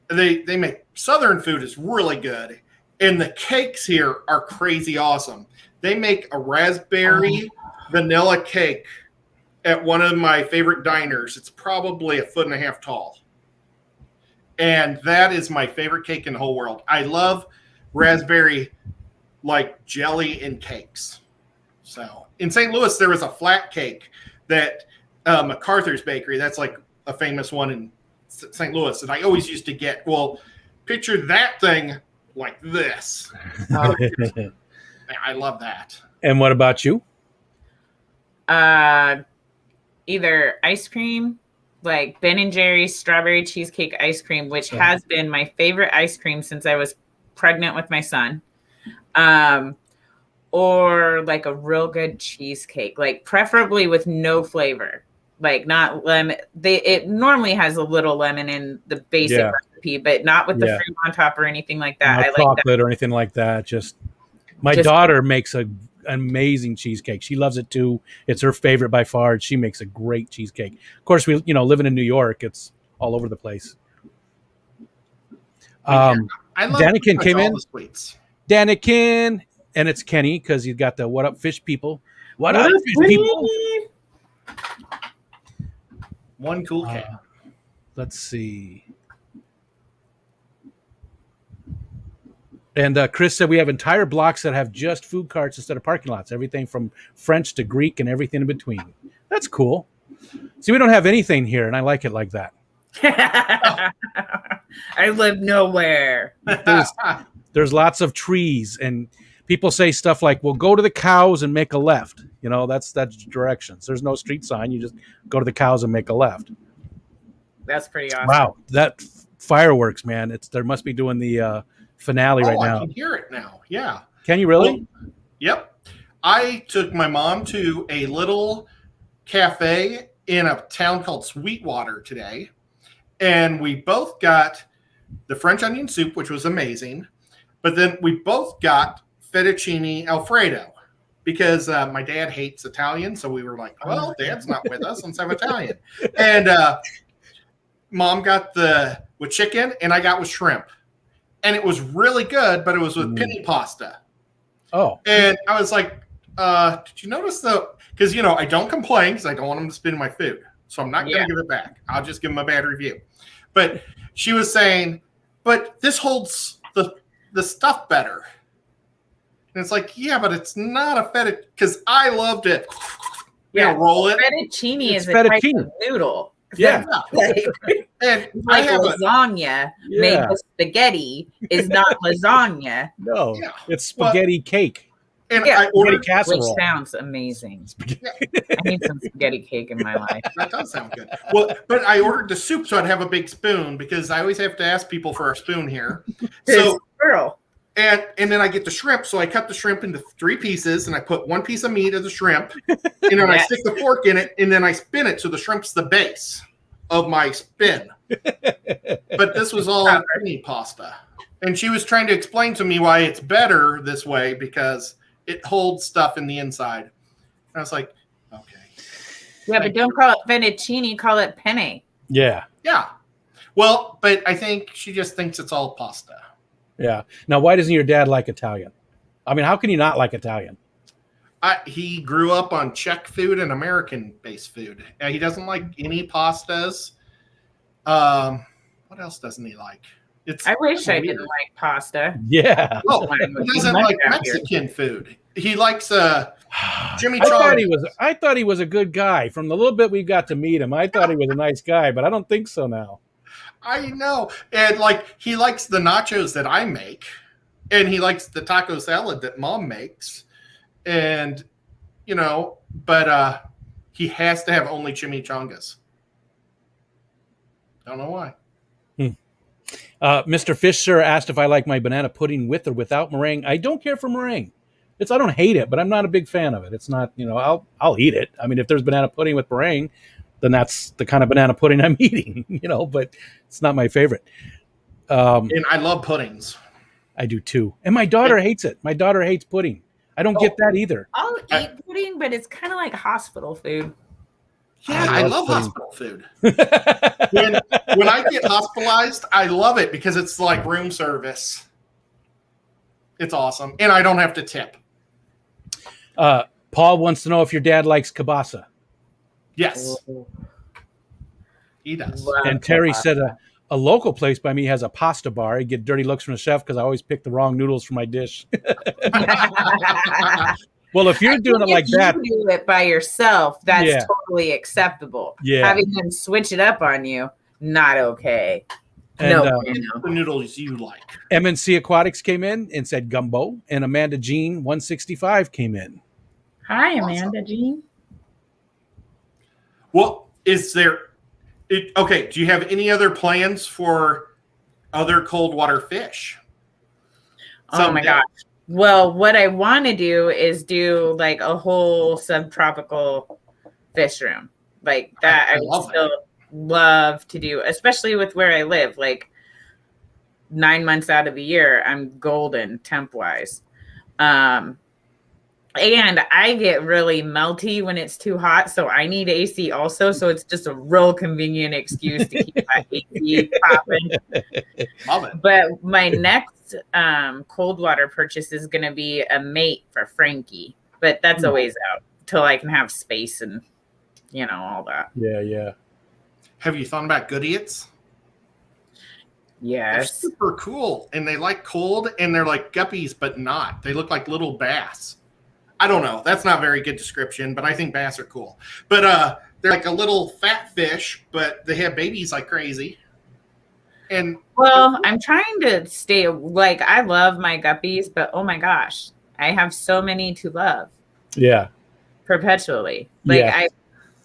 they make Southern food is really good. And the cakes here are crazy awesome. They make a raspberry vanilla cake at one of my favorite diners. It's probably 1.5 foot tall. And that is my favorite cake in the whole world. I love raspberry like jelly in cakes. So in St. Louis, there was a flat cake that MacArthur's Bakery, that's like a famous one in St. Louis. And I always used to get, picture that thing like this. I love that. And what about you? Either ice cream, like Ben & Jerry's strawberry cheesecake ice cream, which has been my favorite ice cream since I was pregnant with my son. Or like a real good cheesecake, like preferably with no flavor, like not lemon. It normally has a little lemon in the basic recipe, but not with the fruit on top or anything like that. Not I like chocolate or anything like that. Just my daughter makes an amazing cheesecake. She loves it too. It's her favorite by far. She makes a great cheesecake. Of course, we living in New York, it's all over the place. I love Danikin came in. The sweets. Danikin, and it's Kenny because he's got the "What up, fish people?" What up, fish people? One cool cat. Let's see. And Chris said we have entire blocks that have just food carts instead of parking lots. Everything from French to Greek and everything in between. That's cool. See, we don't have anything here, and I like it like that. I live nowhere. There's lots of trees, and people say stuff like, well, go to the cows and make a left. That's directions. There's no street sign. You just go to the cows and make a left. That's pretty awesome. Wow. That fireworks, man. There must be doing the finale right now. I can hear it now. Yeah. Can you really? Well, yep. I took my mom to a little cafe in a town called Sweetwater today, and we both got the French onion soup, which was amazing, but then we both got fettuccine Alfredo because my dad hates Italian, so we were like, well, Dad's not with us, let's have Italian. And Mom got with chicken, and I got with shrimp. And it was really good, but it was with penne pasta. Oh. And I was like, did you notice because, I don't complain because I don't want them to spin my food. So I'm not going to give it back. I'll just give them a bad review. But she was saying, but this holds the stuff better. And it's like, yeah, but it's not a feta, because I loved it. Roll it. Fettuccine is a type of noodle. Yeah. And like lasagna made with spaghetti is not lasagna. No, it's spaghetti cake. And Yeah. I Spaghetti ordered. Which casserole. sounds amazing. Yeah, I need some spaghetti cake in my life. that does sound good. Well, but I ordered the soup so I'd have a big spoon because I always have to ask people for a spoon here. So Squirrel. and then I get the shrimp. So I cut the shrimp into 3 pieces and I put 1 piece of meat of the shrimp, and then I Yes. stick the fork in it, and then I spin it so the shrimp's the base of my spin. But this was all creamy pasta. And she was trying to explain to me why it's better this way because it holds stuff in the inside. And I was like, okay. Yeah, but don't call it fettuccine, call it penne. Yeah. Yeah. Well, but I think she just thinks it's all pasta. Yeah. Now, why doesn't your dad like Italian? I mean, how can you not like Italian? He grew up on Czech food and American-based food. He doesn't like any pastas. What else doesn't he like? I wish I didn't like pasta. Yeah. Oh, he doesn't like Mexican food. He likes Jimmy I thought he was a good guy. From the little bit we got to meet him, I thought he was a nice guy, but I don't think so now. I know. And like he likes the nachos that I make, and he likes the taco salad that Mom makes. And but he has to have only chimichangas. Don't know why. Mr. Fisher asked if I like my banana pudding with or without meringue. I don't care for meringue. I don't hate it, but I'm not a big fan of it. It's not, I'll eat it. I mean, if there's banana pudding with meringue, then that's the kind of banana pudding I'm eating, but it's not my favorite. And I love puddings. I do too. And my daughter hates it. My daughter hates pudding. I don't get that either. I'll eat pudding, but it's kind of like hospital food. Yeah, I love hospital food. when I get hospitalized, I love it because it's like room service. It's awesome. And I don't have to tip. Paul wants to know if your dad likes kielbasa. Yes. He does. And Terry said a local place by me has a pasta bar. I get dirty looks from the chef because I always pick the wrong noodles for my dish. Well, if you're doing it like that, you do it by yourself, that's totally acceptable. Yeah. Having them switch it up on you, not okay. And, the noodles you like. MNC Aquatics came in and said gumbo, and Amanda Jean 165 came in. Hi, Amanda Jean. Well, is there? Okay. Do you have any other plans for other cold water fish? Oh my gosh. Well, what I want to do is do like a whole subtropical fish room like that. I would still love to do, especially with where I live. Like 9 months out of the year, I'm golden temp wise. And I get really melty when it's too hot, so I need AC also. So it's just a real convenient excuse to keep my AC popping. Love it. But my next cold water purchase is going to be a mate for Frankie, but that's a ways out till I can have space and all that. Yeah. Have you thought about Goodiots? Yes. They're super cool, and they like cold, and they're like guppies, but not. They look like little bass. I don't know. That's not a very good description, but I think bass are cool. But they're like a little fat fish, but they have babies like crazy. And well, I'm trying to stay like I love my guppies, but oh my gosh, I have so many to love. Yeah. Perpetually. Like I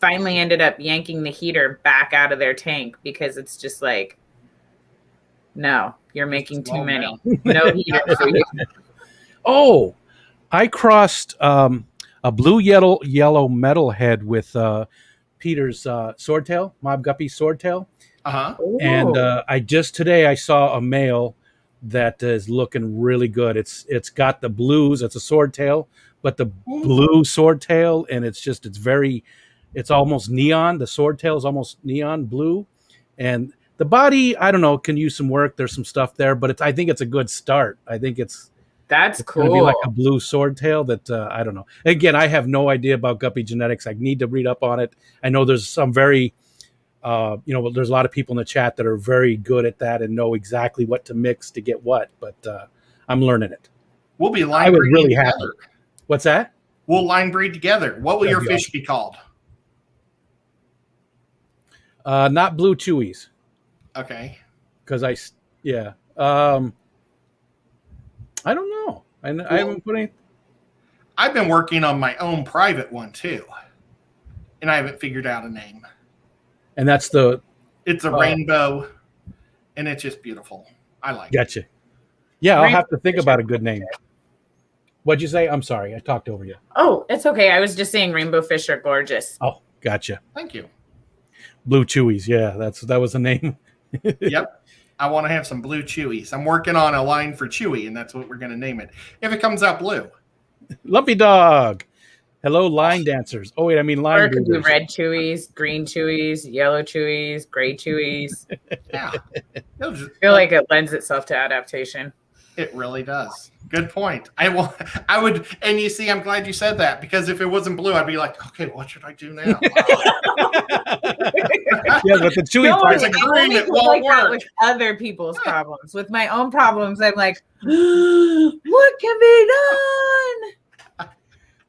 finally ended up yanking the heater back out of their tank because it's just like, no, you're making too many. No heater for you. Oh, I crossed a blue yellow metalhead with Peter's swordtail, Mob Guppy swordtail. Uh-huh. And I just today I saw a male that is looking really good. It's got the blues. It's a swordtail, but the blue swordtail, and it's almost neon. The swordtail is almost neon blue, and the body, I don't know, can use some work. There's some stuff there, but I think it's a good start. I think that's cool. Gonna be like a blue swordtail that I don't know. Again, I have no idea about guppy genetics. I need to read up on it. I know there's some very, there's a lot of people in the chat that are very good at that and know exactly what to mix to get what. But I'm learning it. We'll be line breeding really together. happy. What's that? We'll line breed together. What will your fish be called? Not blue chewies. Okay. Because I don't know. I haven't put any. I've been working on my own private one too, and I haven't figured out a name. And that's the It's a rainbow, and it's just beautiful. I like it. gotcha. Yeah, I'll have to think Rainbow about a good name. What'd you say? I'm sorry, I talked over you. Oh, it's okay. I was just saying rainbow fish are gorgeous. Oh, gotcha. Thank you. Blue Chewies. Yeah, that was the name. Yep. I want to have some blue Chewies. I'm working on a line for Chewy, and that's what we're going to name it. If it comes out blue. Lumpy Dog. Hello, line dancers. Oh, wait, I mean line Or it could be breeders. red chewies, green chewies, yellow chewies, gray chewies. Yeah. I feel like it lends itself to adaptation. It really does. Good point. I would, and you see, I'm glad you said that, because if it wasn't blue, I'd be like, okay, what should I do now? Yeah, but the Chewy No, part. It's a green, it won't like that work. with other people's problems. With my own problems, I'm like, what can be done?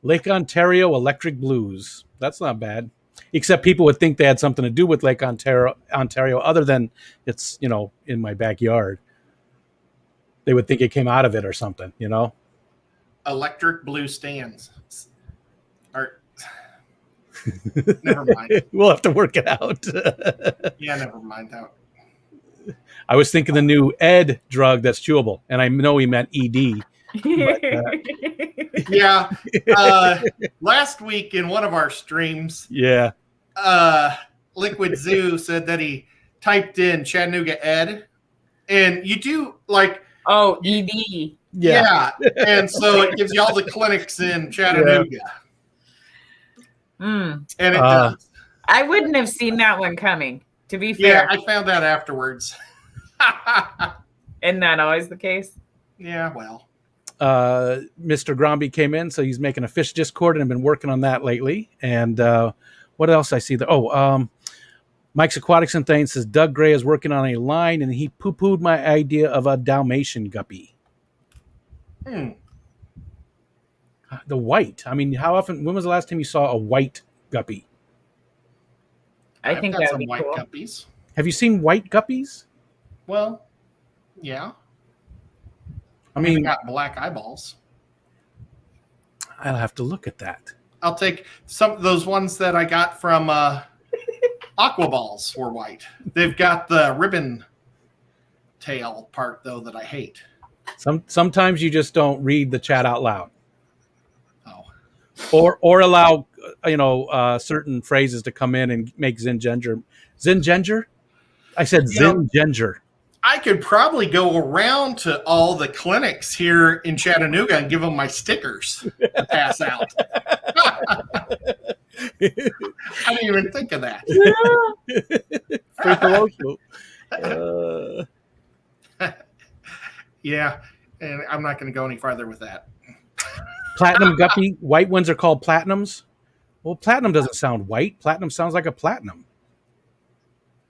Lake Ontario Electric Blues. That's not bad. Except people would think they had something to do with Lake Ontario, other than it's, in my backyard. They would think it came out of it or something, Electric blue stands. Or, never mind. We'll have to work it out. Yeah, never mind. I was thinking the new Ed drug that's chewable, and I know he meant ED. But, Yeah. Last week in one of our streams, yeah. Liquid Zoo said that he typed in Chattanooga Ed, and you do like, Oh, ED. yeah. And so it gives you all the clinics in Chattanooga. Mm. And it does. I wouldn't have seen that one coming, to be Yeah, fair. I found that afterwards. Isn't that always the case? Yeah, well. Mr. Gromby came in, so he's making a fish Discord, and I've been working on that lately. And what else I see there? Mike's Aquatics and Things says Doug Gray is working on a line, and he poo-pooed my idea of a Dalmatian guppy. The white. I mean, when was the last time you saw a white guppy? I think got that some would be white cool. guppies. Have you seen white guppies? Well, yeah. I mean, they got black eyeballs. I'll have to look at that. I'll take some of those ones that I got from Aquaballs were white. They've got the ribbon tail part, though, that I hate. Sometimes you just don't read the chat out loud. Oh. Or allow certain phrases to come in and make Zinginger. I said Zinginger. I could probably go around to all the clinics here in Chattanooga and give them my stickers to pass out. I didn't even think of that. Free promotional. Yeah, and I'm not going to go any farther with that. Platinum guppy. White ones are called platinums. Well, platinum doesn't sound white. Platinum sounds like a platinum.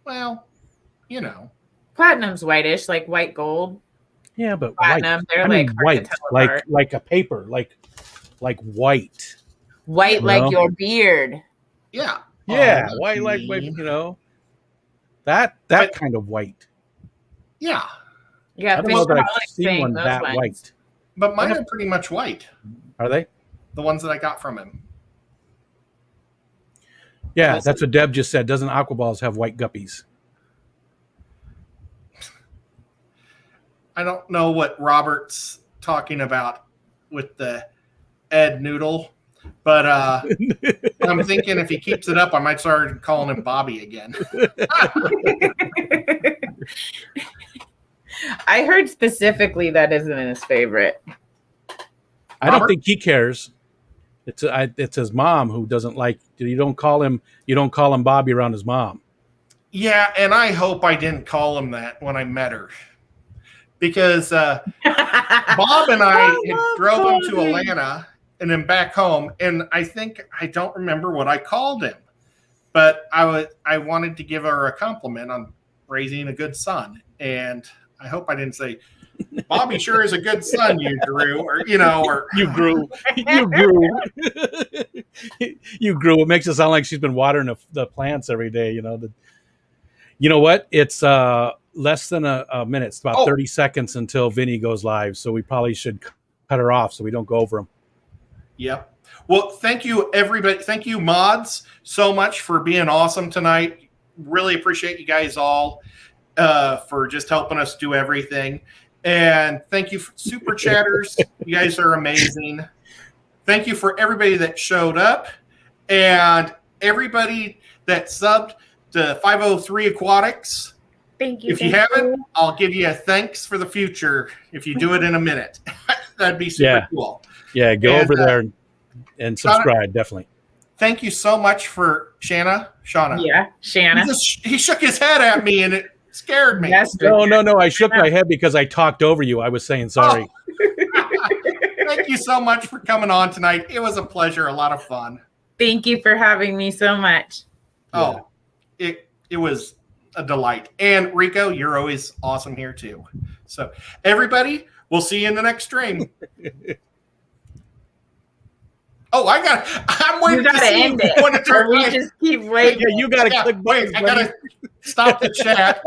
Well, Platinum's whitish, like white gold. Yeah, but Platinum, white. they're I mean, like hard to white, tell apart. like a paper, like white. White like your beard. Yeah. Yeah, Oh, white like that But- kind of white. Yeah, Yeah, I don't fish know that are I've like seen saying one those that ones. white. but mine are pretty much white. Are they? The ones that I got from him. Yeah, that's what Deb just said. Doesn't Aquaballs have white guppies? I don't know what Robert's talking about with the Ed Noodle, but I'm thinking if he keeps it up, I might start calling him Bobby again. I I heard specifically that isn't his favorite. don't Robert? think he cares. It's his mom who doesn't like. You don't call him Bobby around his mom. Yeah, and I hope I didn't call him that when I met her. Because Bob and I drove him to Atlanta and then back home, and I don't remember what I called him, but I wanted to give her a compliment on raising a good son, and I hope I didn't say, Bobby sure is a good son, you Drew, or You grew. You grew. It makes it sound like she's been watering the plants every day. You know what? It's less than a minute. It's about 30 seconds until Vinny goes live. So we probably should cut her off so we don't go over him. Yep. Well, thank you, everybody. Thank you, mods, so much for being awesome tonight. Really appreciate you guys all for just helping us do everything. And thank you, for super chatters. You guys are amazing. Thank you for everybody that showed up and everybody that subbed to 503 Aquatics. Thank you. If you haven't, I'll give you a thanks for the future if you do it in a minute. That'd be super cool. Yeah, go over there and subscribe, definitely. Thank you so much for Shauna. Yeah, Shanna. He shook his head at me and it scared me. Yes, No. I shook my head because I talked over you. I was saying sorry. Oh. Thank you so much for coming on tonight. It was a pleasure, a lot of fun. Thank you for having me so much. Oh, it was a delight. And Rico, you're always awesome here too. So everybody, we'll see you in the next stream. Oh, I'm waiting to end it. Or we just keep waiting. Yeah, you got to click buttons. Wait, I got to stop the chat.